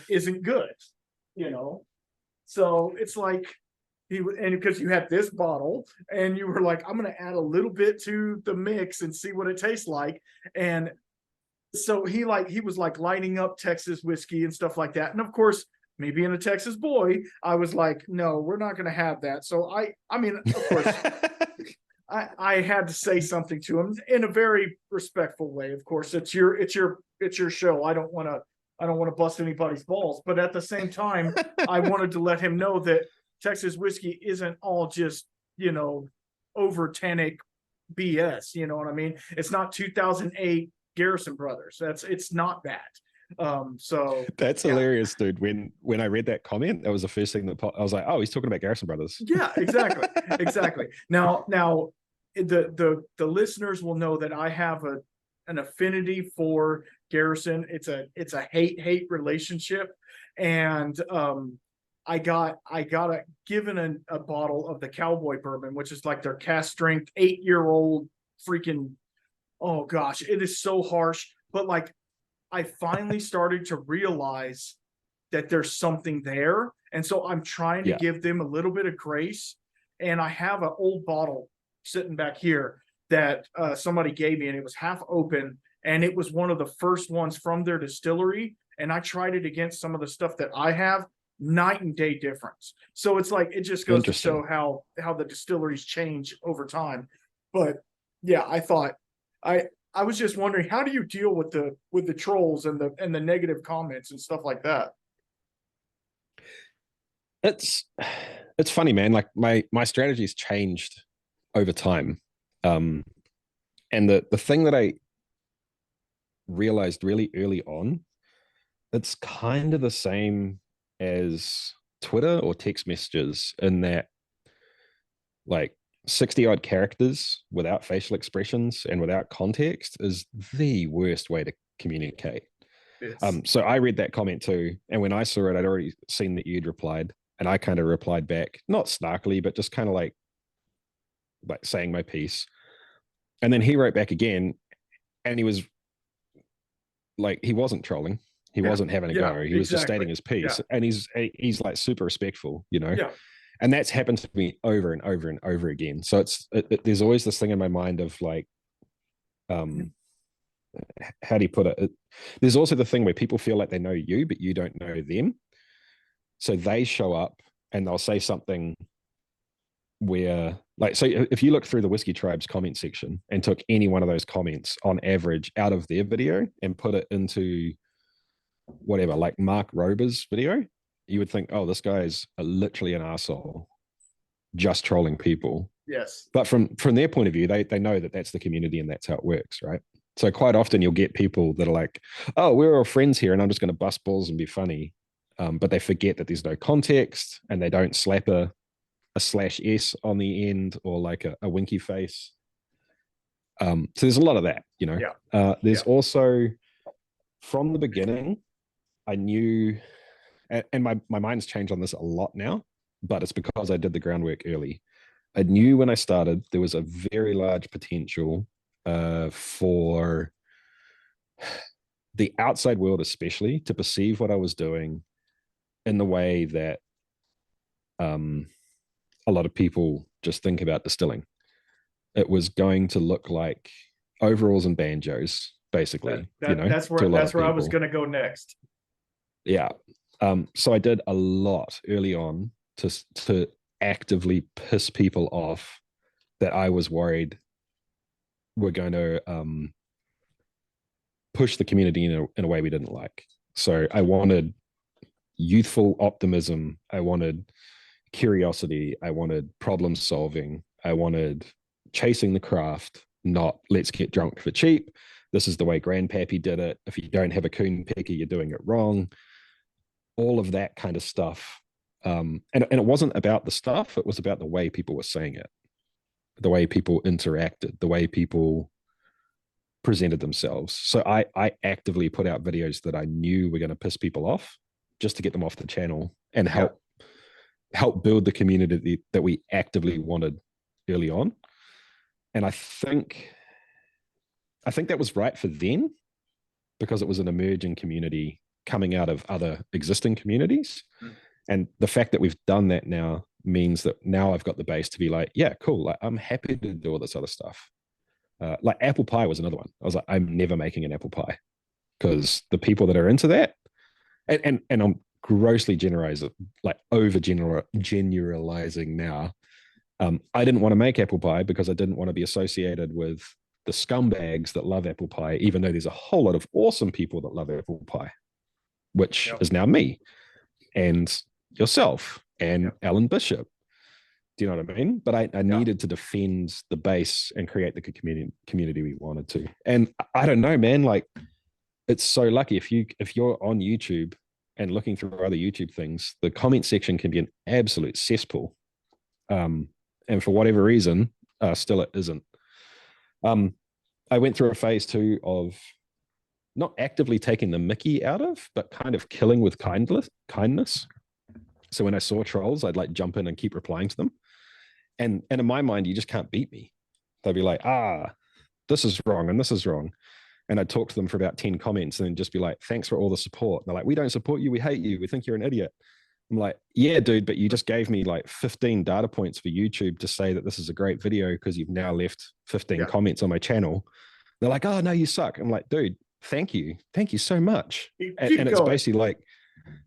isn't good, so it's like and because you had this bottle and you were like, I'm going to add a little bit to the mix and see what it tastes like. And so he was like lighting up Texas whiskey and stuff like that. And of course, me being a Texas boy, I was like, no, we're not going to have that. So I mean, of course, I had to say something to him in a very respectful way. Of course, it's your show. I don't want to bust anybody's balls, but at the same time, I wanted to let him know that Texas whiskey isn't all just, over tannic BS. You know what I mean? It's not 2008 Garrison Brothers. It's not that. So that's hilarious, dude. When I read that comment, that was the first thing that I was like, oh, he's talking about Garrison Brothers. Yeah, exactly. Now the listeners will know that I have an affinity for Garrison. It's a hate relationship, and I got given a bottle of the Cowboy bourbon, which is like their cast strength 8-year-old freaking. Oh gosh, it is so harsh. But like, I finally started to realize that there's something there, and so I'm trying to give them a little bit of grace. And I have an old bottle sitting back here that somebody gave me, and it was half open, and it was one of the first ones from their distillery. And I tried it against some of the stuff that I have. Night and day difference. So it's like, it just goes to show how the distilleries change over time. But yeah, I thought I was just wondering, how do you deal with the trolls and the negative comments and stuff like that? It's funny, man. Like my strategy's changed over time. And the thing that I realized really early on, it's kind of the same as Twitter or text messages, in that like 60 odd characters without facial expressions and without context is the worst way to communicate. So I read that comment too, and when I saw it, I'd already seen that you'd replied, and I kind of replied back, not snarkily, but just kind of like saying my piece. And then he wrote back again, and he was like, he wasn't trolling. He wasn't having a go. He was just stating his piece. And he's like super respectful, Yeah. And that's happened to me over and over and over again. So there's always this thing in my mind of like, how do you put it? There's also the thing where people feel like they know you, but you don't know them. So they show up and they'll say something where, like, so if you look through the Whiskey Tribe's comment section and took any one of those comments on average out of their video and put it into whatever, like Mark Rober's video, you would think, oh, this guy is literally an asshole, just trolling people. Yes. But from their point of view, they know that that's the community and that's how it works, right? So quite often you'll get people that are like, oh, we're all friends here and I'm just going to bust balls and be funny. but they forget that there's no context, and they don't slap a /s on the end, or like a winky face. So there's a lot of that, there's also, from the beginning, I knew, and my mind's changed on this a lot now, but it's because I did the groundwork early. I knew when I started there was a very large potential for the outside world, especially, to perceive what I was doing in the way that a lot of people just think about distilling. It was going to look like overalls and banjos, basically. That's where I was going to go next. Yeah. So I did a lot early on to actively piss people off that I was worried were going to push the community in a way we didn't like. So I wanted youthful optimism. I wanted curiosity. I wanted problem solving. I wanted chasing the craft, not let's get drunk for cheap. This is the way Grandpappy did it. If you don't have a coon picker, you're doing it wrong. All of that kind of stuff. And it wasn't about the stuff. It was about the way people were saying it, the way people interacted, the way people presented themselves. So I actively put out videos that I knew were going to piss people off, just to get them off the channel and help build the community that we actively wanted early on. And I think that was right for then, because it was an emerging community coming out of other existing communities. And the fact that we've done that now means that now I've got the base to be like, yeah, cool. Like, I'm happy to do all this other stuff. Like apple pie was another one. I was like, I'm never making an apple pie, because the people that are into that, and I'm grossly generalizing now. I didn't want to make apple pie because I didn't want to be associated with the scumbags that love apple pie, even though there's a whole lot of awesome people that love apple pie, which is now me and yourself and Alan Bishop. Do you know what I mean? But I needed to defend the base and create the community we wanted to. And I don't know, man, like, it's so lucky if you're on YouTube and looking through other YouTube things, the comment section can be an absolute cesspool. And for whatever reason, still it isn't. I went through a phase too of not actively taking the mickey out of, but kind of killing with kindness. So when I saw trolls, I'd like jump in and keep replying to them. And in my mind, you just can't beat me. They'll be like, this is wrong and this is wrong. And I'd talk to them for about 10 comments and then just be like, thanks for all the support. And they're like, we don't support you. We hate you. We think you're an idiot. I'm like, yeah, dude, but you just gave me like 15 data points for YouTube to say that this is a great video because you've now left 15 comments on my channel. They're like, oh, no, you suck. I'm like, dude, thank you. Thank you so much. And it's basically like,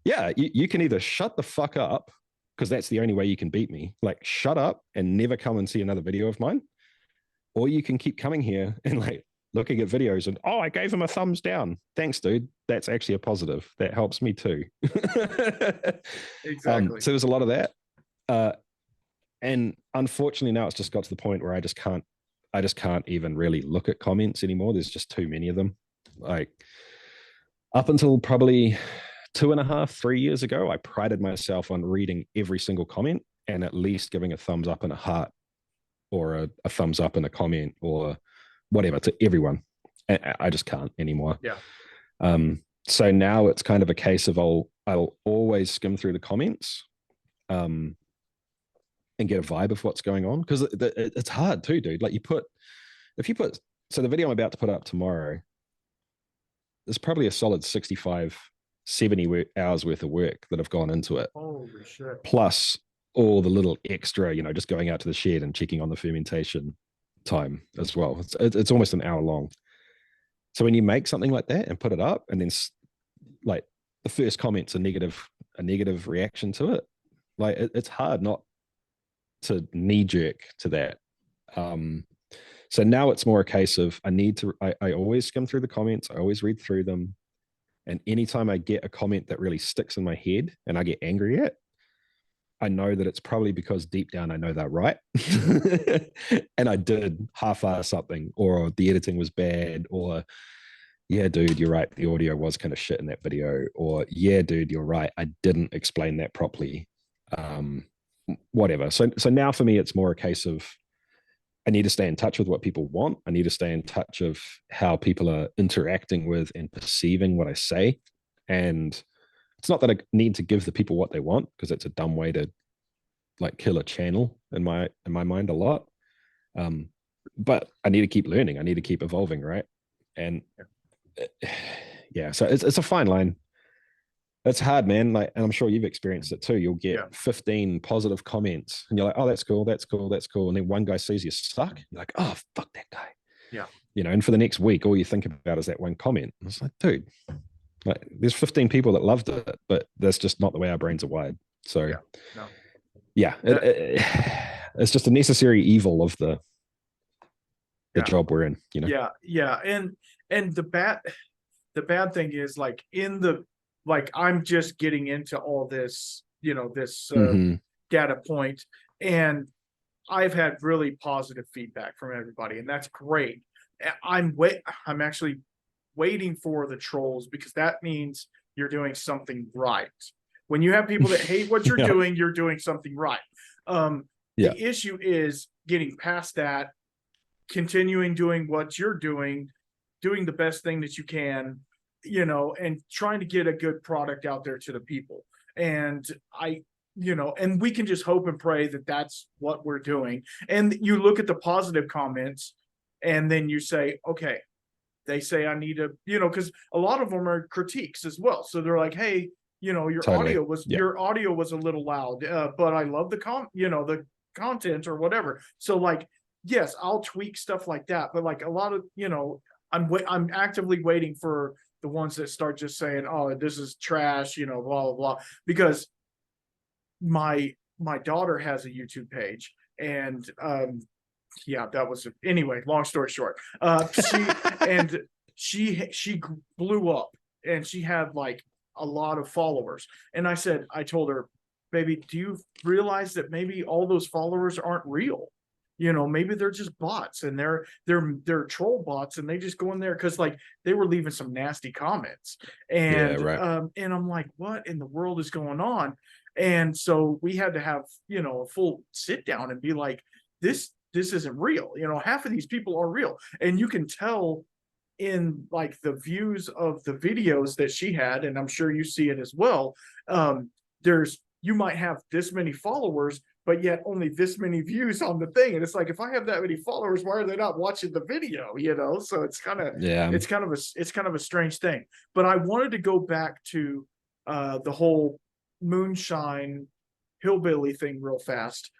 yeah, you can either shut the fuck up, because that's the only way you can beat me. Like, shut up and never come and see another video of mine. Or you can keep coming here and like looking at videos and, oh, I gave him a thumbs down. Thanks, dude. That's actually a positive. That helps me too. Exactly. So there's a lot of that. And unfortunately now it's just got to the point where I just can't even really look at comments anymore. There's just too many of them. Like, up until probably 2.5, 3 years ago, I prided myself on reading every single comment and at least giving a thumbs up and a heart, or a thumbs up and a comment, or whatever, to everyone. I just can't anymore. Yeah. So now it's kind of a case of I'll always skim through the comments, and get a vibe of what's going on, because it's hard too, dude. Like, so the video I'm about to put up tomorrow, there's probably a solid 65, 70 hours worth of work that have gone into it. Holy shit. Plus all the little extra, just going out to the shed and checking on the fermentation time as well. It's almost an hour long. So when you make something like that and put it up, and then like the first comment's a negative reaction to it, like it's hard not to knee jerk to that. So now it's more a case of I always skim through the comments. I always read through them. And anytime I get a comment that really sticks in my head and I get angry at, I know that it's probably because deep down I know they're right. And I did half-ass something, or the editing was bad, or yeah, dude, you're right, the audio was kind of shit in that video, or yeah, dude, you're right, I didn't explain that properly. um Whatever. So now for me it's more a case of I need to stay in touch with what people want. I need to stay in touch of how people are interacting with and perceiving what I say. And it's not that I need to give the people what they want, because it's a dumb way to like kill a channel in my mind a lot. But I need to keep learning. I need to keep evolving, right? And yeah, so it's a fine line. It's hard, man. Like, and I'm sure you've experienced it too. You'll get 15 positive comments, and you're like, "Oh, that's cool, that's cool, that's cool." And then one guy sees you suck. You're like, "Oh, fuck that guy." Yeah. And for the next week, all you think about is that one comment. And it's like, dude, like, there's 15 people that loved it, but that's just not the way our brains are wired. So, it's just a necessary evil of the job we're in. Yeah. And the bad thing is, like, I'm just getting into all this, data point, and I've had really positive feedback from everybody, and that's great. I'm actually waiting for the trolls, because that means you're doing something right. When you have people that hate what you're doing, you're doing something right. The issue is getting past that, continuing doing what you're doing the best thing that you can, and trying to get a good product out there to the people. And and we can just hope and pray that that's what we're doing. And you look at the positive comments, and then you say, okay, they say I need to, because a lot of them are critiques as well. So they're like, hey, your audio was a little loud, but I love the content or whatever. So, like, yes, I'll tweak stuff like that, but like a lot of, I'm actively waiting for the ones that start just saying, oh, this is trash, blah blah blah, because my daughter has a YouTube page, and that was anyway, long story short, she blew up, and she had like a lot of followers. And I told her, baby, do you realize that maybe all those followers aren't real? Maybe they're just bots, and they're troll bots, and they just go in there because, like, they were leaving some nasty comments. And and I'm like, what in the world is going on? And so we had to have, a full sit down and be like, this isn't real. Half of these people are real, and you can tell in like the views of the videos that she had, and I'm sure you see it as well. You might have this many followers, but yet only this many views on the thing. And it's like, if I have that many followers, why are they not watching the video? So it's kind of a strange thing. But I wanted to go back to the whole moonshine hillbilly thing real fast,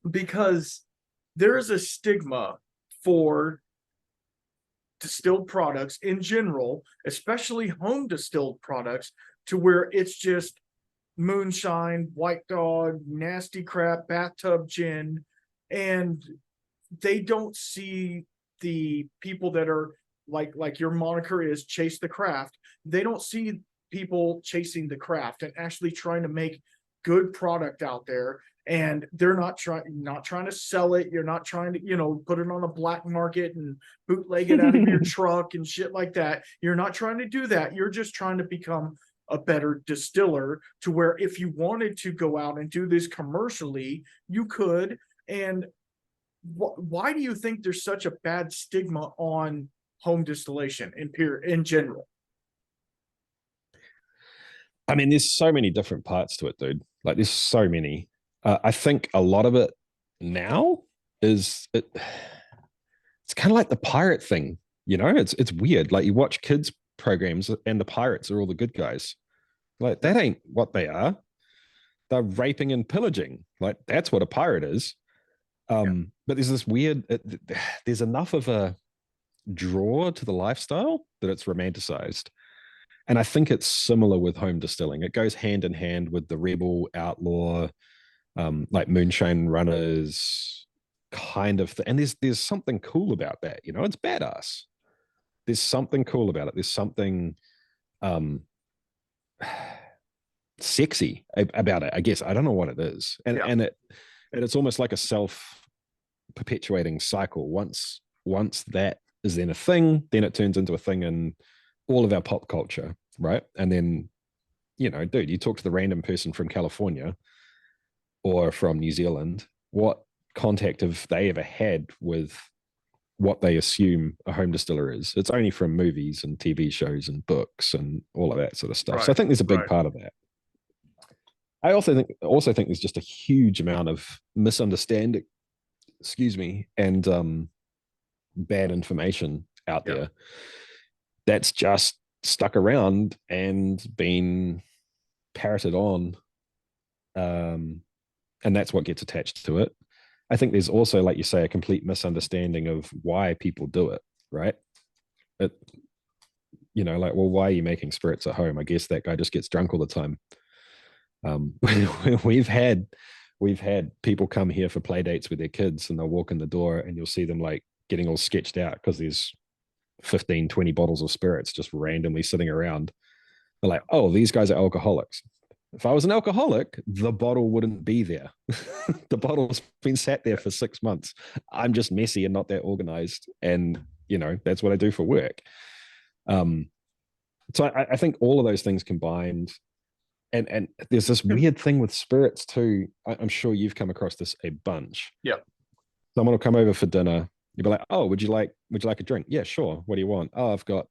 because there is a stigma for distilled products in general, especially home distilled products, to where it's just moonshine, white dog, nasty crap, bathtub gin, and they don't see the people that are like your moniker is chase the craft. They don't see people chasing the craft and actually trying to make good product out there. And they're not trying to sell it. You're not trying to, put it on the black market and bootleg it out of your truck and shit like that. You're not trying to do that. You're just trying to become a better distiller, to where if you wanted to go out and do this commercially, you could. And why do you think there's such a bad stigma on home distillation in general? I mean, there's so many different parts to it, dude. Like, there's so many. I think a lot of it now it's kind of like the pirate thing. It's weird. Like, you watch kids programs, and the pirates are all the good guys. Like, that ain't what they are. They're raping and pillaging. Like, that's what a pirate is. But there's this weird, there's enough of a draw to the lifestyle that it's romanticized. And I think it's similar with home distilling. It goes hand in hand with the rebel outlaw, like moonshine runners kind of thing. And there's something cool about that. It's badass. There's something cool about it. There's something sexy about it, I guess. I don't know what it is. And it's almost like a self-perpetuating cycle. Once that is then a thing, then it turns into a thing in all of our pop culture, right? And then, dude, you talk to the random person from California or from New Zealand, what contact have they ever had with what they assume a home distiller is? It's only from movies and TV shows and books and all of that sort of stuff. Right, so I think there's a big right. part of that. I also think there's just a huge amount of misunderstanding, and bad information out Yeah. there that's just stuck around and been parroted on, and that's what gets attached to it. I think there's also, like you say, a complete misunderstanding of why people do it, right? It, like, well, why are you making spirits at home? I guess that guy just gets drunk all the time. We've had people come here for play dates with their kids, and they'll walk in the door and you'll see them like getting all sketched out because there's 15, 20 bottles of spirits just randomly sitting around. They're like, oh, these guys are alcoholics. If I was an alcoholic, the bottle wouldn't be there. The bottle's been sat there for 6 months. I'm just messy and not that organized. And, that's what I do for work. So I think all of those things combined, and there's this weird thing with spirits too. I'm sure you've come across this a bunch. Yeah. Someone will come over for dinner. You'll be like, oh, would you like a drink? Yeah, sure. What do you want? Oh, I've got,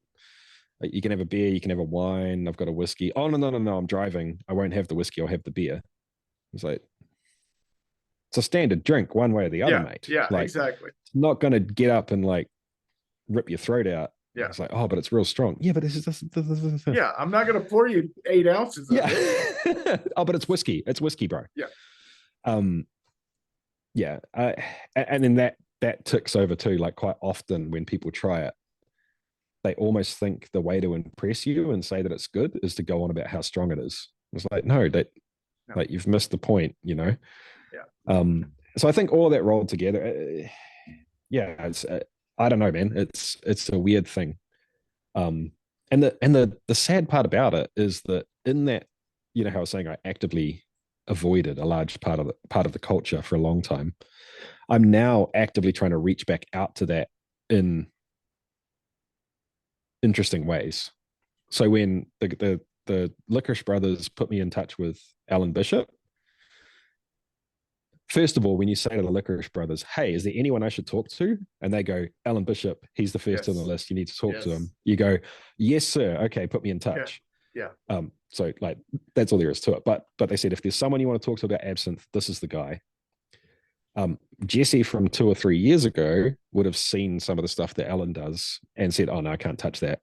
you can have a beer, you can have a wine, I've got a whiskey. Oh, no, I'm driving. I won't have the whiskey, I'll have the beer. It's like, it's a standard drink one way or the other, mate. Yeah, like, exactly. Not going to get up and like rip your throat out. Yeah. It's like, oh, but it's real strong. Yeah, but this is. Yeah, I'm not going to pour you 8 ounces of it. Oh, but it's whiskey. It's whiskey, bro. Yeah. Yeah. And then that ticks over too. Like quite often when people try it, they almost think the way to impress you and say that it's good is to go on about how strong it is. It's like, no, like you've missed the point, Yeah. So I think all of that rolled together. It's I don't know, man. It's a weird thing. And the sad part about it is that in that, how I was saying I actively avoided a large part of the culture for a long time. I'm now actively trying to reach back out to that in interesting ways. So when the Licorice Brothers put me in touch with Alan Bishop, first of all, when you say to the Licorice Brothers, hey, is there anyone I should talk to? And they go, Alan Bishop, he's the first on the list. You need to talk to him. You go, yes, sir. Okay, put me in touch. Yeah. So like that's all there is to it. But they said if there's someone you want to talk to about absinthe, this is the guy. Jesse from 2 or 3 years ago would have seen some of the stuff that Alan does and said, oh no, I can't touch that.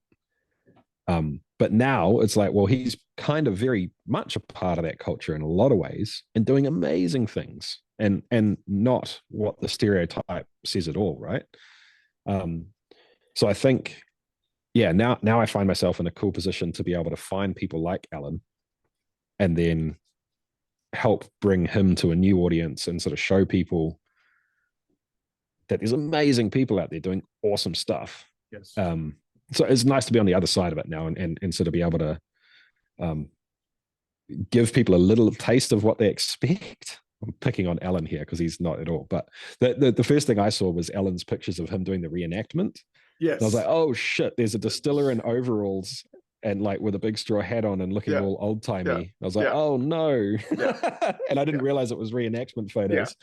But now it's like, well, he's kind of very much a part of that culture in a lot of ways and doing amazing things and not what the stereotype says at all, right? So I think, now I find myself in a cool position to be able to find people like Alan and then help bring him to a new audience and sort of show people that there's amazing people out there doing awesome stuff. Yes. So it's nice to be on the other side of it now and sort of be able to give people a little taste of what they expect. I'm picking on Alan here because he's not at all. But the first thing I saw was Alan's pictures of him doing the reenactment. Yes. And I was like, oh shit, there's a distiller in overalls and like with a big straw hat on and looking all old timey. Yeah. I was like, oh no. Yeah. And I didn't realize it was reenactment photos.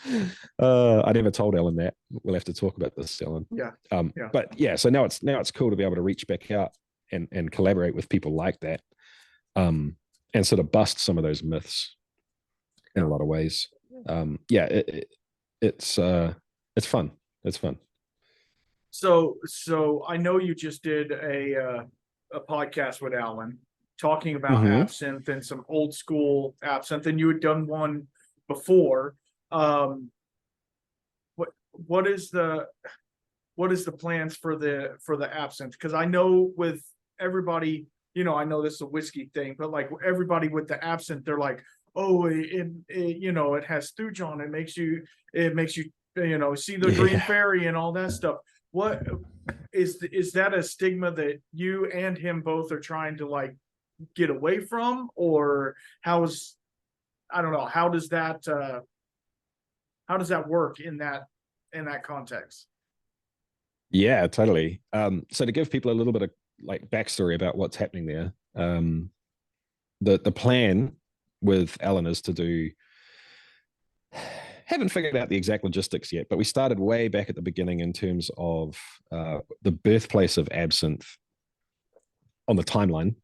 I never told Alan that. We'll have to talk about this, Alan. But so now it's cool to be able to reach back out and collaborate with people like that. And sort of bust some of those myths in a lot of ways. It's fun. It's fun. So I know you just did a podcast with Alan talking about absinthe and some old school absinthe, and you had done one before. What is the plans for the absinthe? Because I know with everybody, I know this is a whiskey thing, but like everybody with the absinthe, they're like, oh, it has stooge on it, makes you see the green fairy and all that stuff. What is that a stigma that you and him both are trying to like get away from, or I don't know, how does that work in that context? Yeah, totally. So to give people a little bit of like backstory about what's happening there, the plan with Alan is to do. Haven't figured out the exact logistics yet, but we started way back at the beginning in terms of the birthplace of absinthe on the timeline.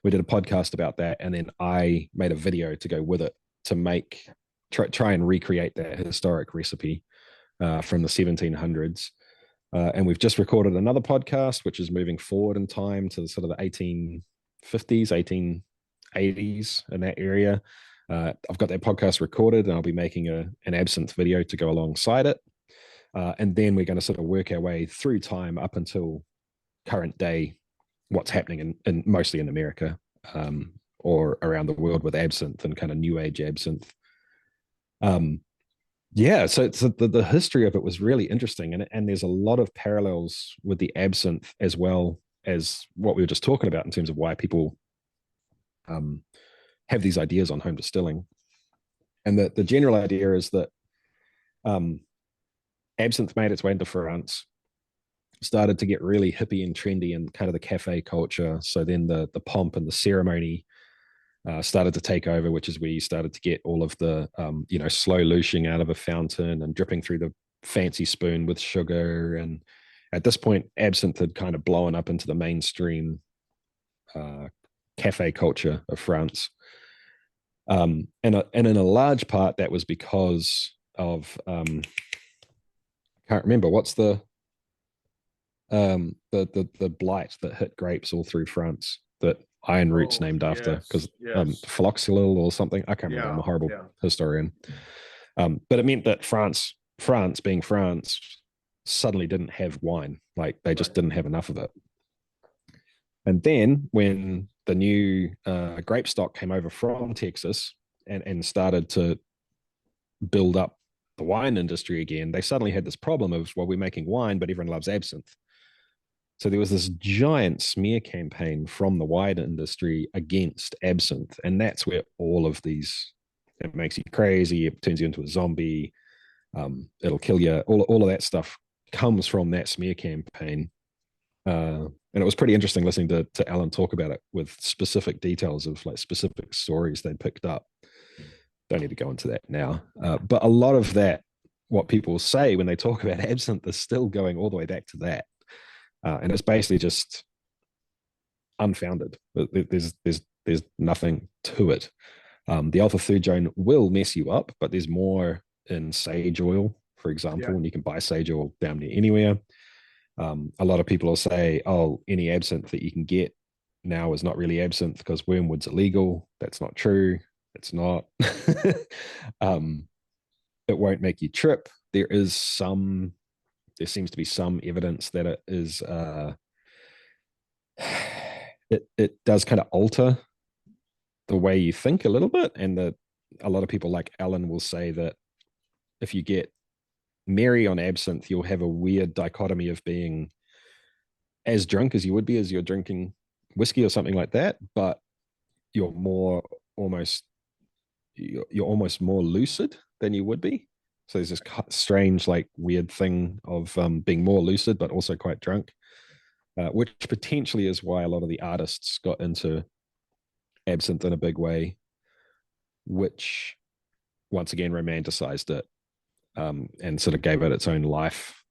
We did a podcast about that, and then I made a video to go with it to make try and recreate that historic recipe from the 1700s. And we've just recorded another podcast, which is moving forward in time to sort of the 1850s, 1880s in that area. I've got that podcast recorded, and I'll be making an absinthe video to go alongside it. And then we're going to sort of work our way through time up until current day, what's happening in mostly in America or around the world with absinthe and kind of new age absinthe. Yeah, so the history of it was really interesting, and there's a lot of parallels with the absinthe as well as what we were just talking about in terms of why people have these ideas on home distilling. And the general idea is that absinthe made its way into France, started to get really hippie and trendy in kind of the cafe culture. So then the pomp and the ceremony started to take over, which is where you started to get all of the slow looshing out of a fountain and dripping through the fancy spoon with sugar. And at this point, absinthe had kind of blown up into the mainstream cafe culture of France. And in a large part, that was because of I can't remember what's the blight that hit grapes all through France that Iron Root's named after, because phloxolil or something. I can't remember. I'm a horrible historian. But it meant that France being France, suddenly didn't have wine. Like they just didn't have enough of it. And then when the new grape stock came over from Texas and started to build up the wine industry again, they suddenly had this problem of, well, we're making wine, but everyone loves absinthe. So there was this giant smear campaign from the wine industry against absinthe. And that's where all of these, it makes you crazy, it turns you into a zombie, it'll kill you, all of that stuff comes from that smear campaign. And it was pretty interesting listening to Alan talk about it with specific details of like specific stories they'd picked up. Don't need to go into that now. But a lot of that, what people say when they talk about absinthe is still going all the way back to that. And it's basically just unfounded. There's nothing to it. The alpha-thujone will mess you up, but there's more in sage oil, for example, and you can buy sage oil down near anywhere. A lot of people will say, oh, any absinthe that you can get now is not really absinthe because wormwood's illegal. That's not true. It's not. It won't make you trip. There seems to be some evidence that it is it does kind of alter the way you think a little bit, and that a lot of people like Alan will say that if you get merry on absinthe, you'll have a weird dichotomy of being as drunk as you would be as you're drinking whiskey or something like that, but you're almost more lucid than you would be. So there's this strange, like weird thing of being more lucid, but also quite drunk, which potentially is why a lot of the artists got into absinthe in a big way, which once again romanticized it and sort of gave it its own life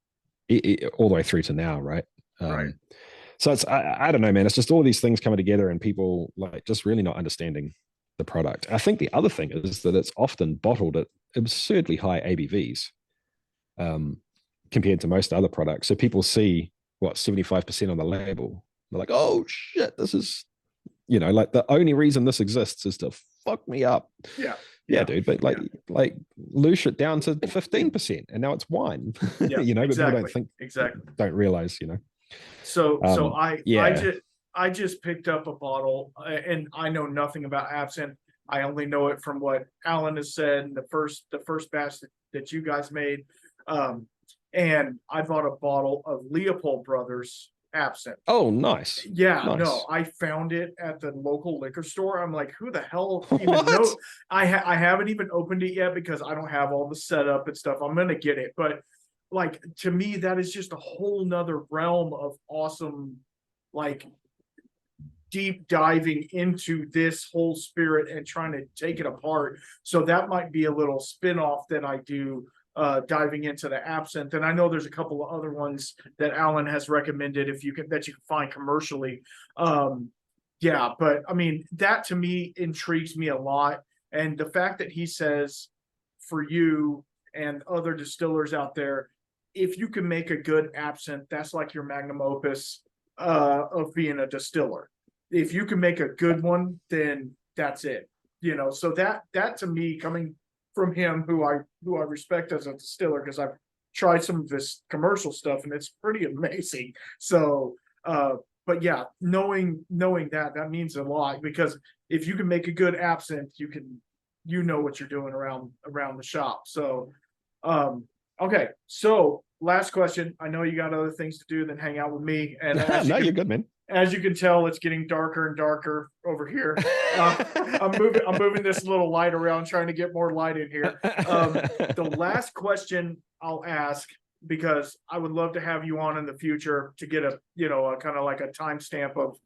all the way through to now, right? Right. So it's, I don't know, man. It's just all these things coming together and people like just really not understanding the product. I think the other thing is that it's often bottled at absurdly high ABVs compared to most other products. So people see 75% on the label. They're like, oh shit, this is, like the only reason this exists is to fuck me up. Yeah, dude. But like loosh it down to 15%, and now it's wine. Yeah, But people don't think, don't realize, So I just picked up a bottle, and I know nothing about absinthe. I only know it from what Alan has said in the first batch that you guys made. And I bought a bottle of Leopold Brothers absinthe. Oh, nice. Yeah, nice. No, I found it at the local liquor store. I'm like, who the hell even knows? I haven't even opened it yet because I don't have all the setup and stuff. I'm gonna get it, but like, to me, that is just a whole nother realm of awesome, like, deep diving into this whole spirit and trying to take it apart. So that might be a little spin-off that I do, diving into the absinthe. And I know there's a couple of other ones that Alan has recommended that you can find commercially. Yeah, but I mean, that to me intrigues me a lot. And the fact that he says, for you and other distillers out there, if you can make a good absinthe, that's like your magnum opus of being a distiller. If you can make a good one, then that's it. So that to me, coming from him, who I respect as a distiller, because I've tried some of this commercial stuff and it's pretty amazing. So but yeah, knowing that means a lot, because if you can make a good absinthe, you know what you're doing around the shop. So okay, so last question. I know you got other things to do than hang out with me, and no, you're good, man. As you can tell, it's getting darker and darker over here. I'm moving this little light around, trying to get more light in here. The last question I'll ask, because I would love to have you on in the future to get a kind of like a timestamp of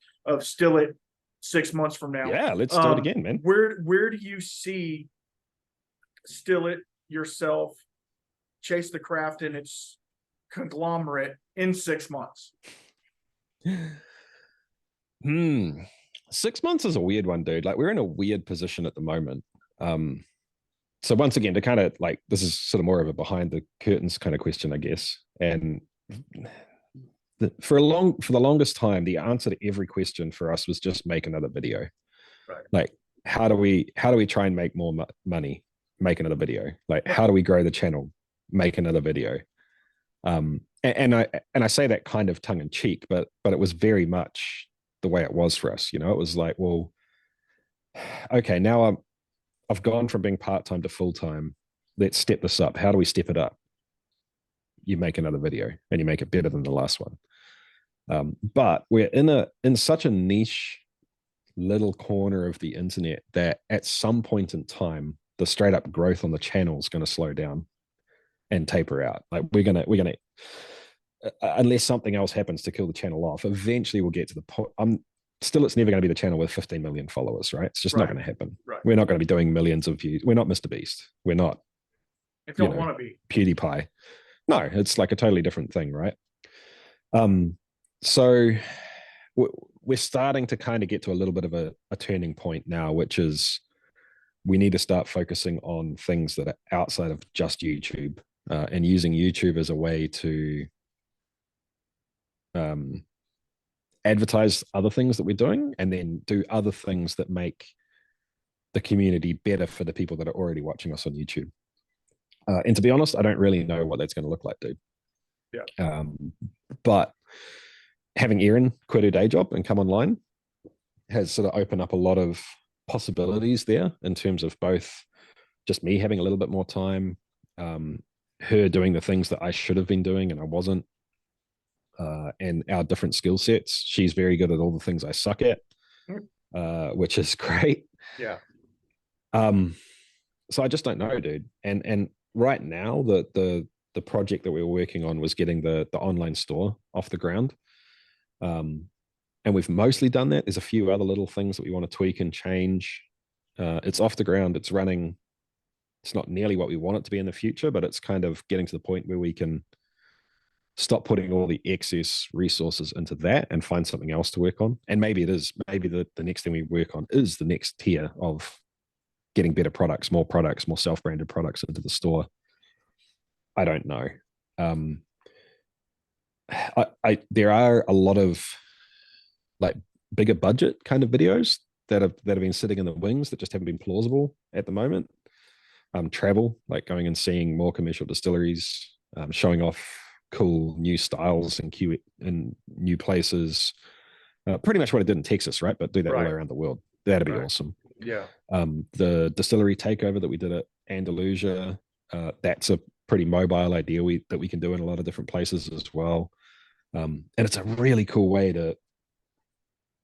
Stillit 6 months from now. Yeah, let's do it again, man. Where do you see Stillit, yourself, Chase the Craft and its conglomerate in 6 months? 6 months is a weird one, dude. Like, we're in a weird position at the moment. So once again, to kind of like, this is sort of more of a behind the curtains kind of question, I guess. And for the longest time, the answer to every question for us was just make another video. Right. Like, how do we try and make more money? Make another video. Like, how do we grow the channel? Make another video. And I say that kind of tongue in cheek, but it was very much the way it was for us. It was like, well, okay, now I've gone from being part-time to full-time. Let's step this up. How do we step it up? You make another video and you make it better than the last one. But we're in such a niche little corner of the internet that at some point in time, the straight up growth on the channel is going to slow down and taper out. Like, we're gonna unless something else happens to kill the channel off, eventually we'll get to the point. It's never going to be the channel with 15 million followers, right? It's just not going to happen. Right. We're not going to be doing millions of views. We're not Mr. Beast. We're not. I don't want to be PewDiePie. No, it's like a totally different thing, right? So we're starting to kind of get to a little bit of a turning point now, which is we need to start focusing on things that are outside of just YouTube, and using YouTube as a way to advertise other things that we're doing, and then do other things that make the community better for the people that are already watching us on YouTube. And to be honest, I don't really know what that's going to look like, dude. Yeah. But having Erin quit her day job and come online has sort of opened up a lot of possibilities there, in terms of both just me having a little bit more time, her doing the things that I should have been doing and I wasn't, and our different skill sets. She's very good at all the things I suck at, which is great. Yeah. So I just don't know, dude. And right now, the project that we were working on was getting the online store off the ground. And we've mostly done that. There's a few other little things that we want to tweak and change. It's off the ground. It's running. It's not nearly what we want it to be in the future, but it's kind of getting to the point where we can stop putting all the excess resources into that and find something else to work on. And maybe the next thing we work on is the next tier of getting better products, more self-branded products into the store. I don't know. There are a lot of like bigger budget kind of videos that have been sitting in the wings that just haven't been plausible at the moment. Travel, like going and seeing more commercial distilleries, showing off cool new styles and new places. Pretty much what I did in Texas, right? But do that all around the world. That'd be awesome. Yeah. The distillery takeover that we did at Andalusia, that's a pretty mobile idea that we can do in a lot of different places as well. And it's a really cool way to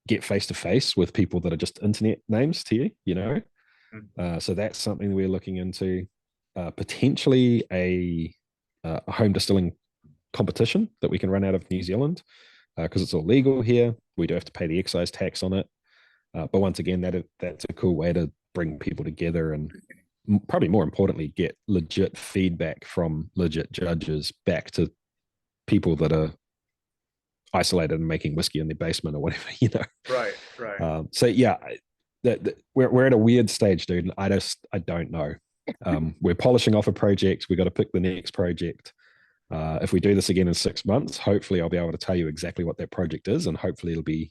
get face to face with people that are just internet names to you, So that's something we're looking into. Potentially a a home distilling competition that we can run out of New Zealand because it's all legal here. We do have to pay the excise tax on it. But once again, that's a cool way to bring people together and probably more importantly, get legit feedback from legit judges back to people that are isolated and making whiskey in their basement or whatever, Right. So yeah, we're at a weird stage, dude, and I don't know. We're polishing off a project. We got to pick the next project. If we do this again in 6 months, hopefully I'll be able to tell you exactly what that project is, and hopefully it'll be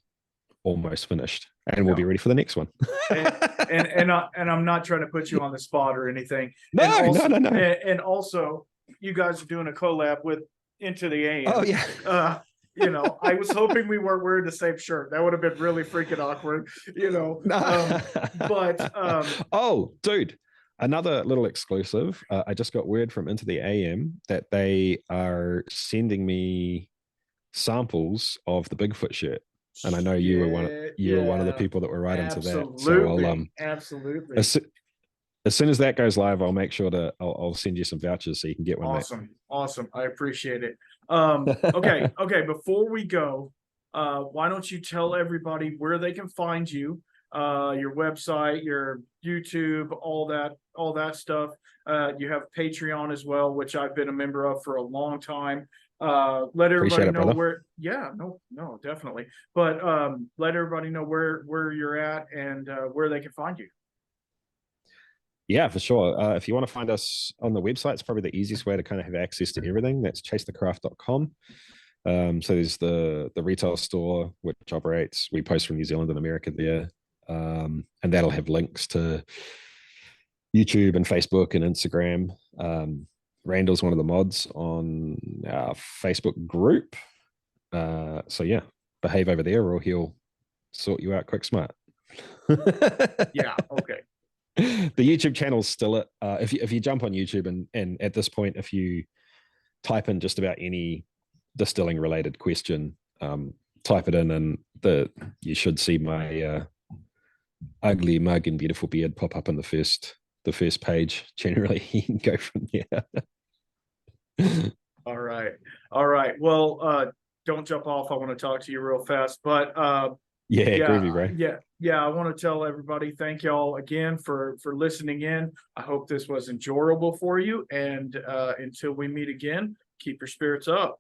almost finished, and we'll be ready for the next one. and I'm not trying to put you on the spot or anything. No. And also, you guys are doing a collab with Into the AM. Oh yeah. I was hoping we weren't wearing the same shirt. That would have been really freaking awkward, Oh, dude, another little exclusive. I just got word from Into the AM that they are sending me samples of the Bigfoot shirt. And I know you were one of the people that were right into that. So absolutely. As soon as that goes live, I'll make sure I'll send you some vouchers so you can get one. Awesome. I appreciate it. Okay. Before we go, why don't you tell everybody where they can find you, your website, your YouTube, all that stuff. You have Patreon as well, which I've been a member of for a long time. Let everybody know where. Yeah, no, definitely. But let everybody know where you're at and where they can find you. Yeah, for sure. If you want to find us on the website, it's probably the easiest way to kind of have access to everything. That's chasethecraft.com. So there's the retail store, which operates. We post from New Zealand and America there. And that'll have links to YouTube and Facebook and Instagram. Randall's one of the mods on our Facebook group. So yeah, behave over there or he'll sort you out quick smart. Yeah, okay. The YouTube channel's Stillit. If you jump on YouTube and at this point, if you type in just about any distilling related question, type it in and you should see my ugly mug and beautiful beard pop up in the first page. Generally, you can go from there. All right. Well, don't jump off. I want to talk to you real fast, but groovy, bro. Yeah. I want to tell everybody, thank y'all again for listening in. I hope this was enjoyable for you. And until we meet again, keep your spirits up.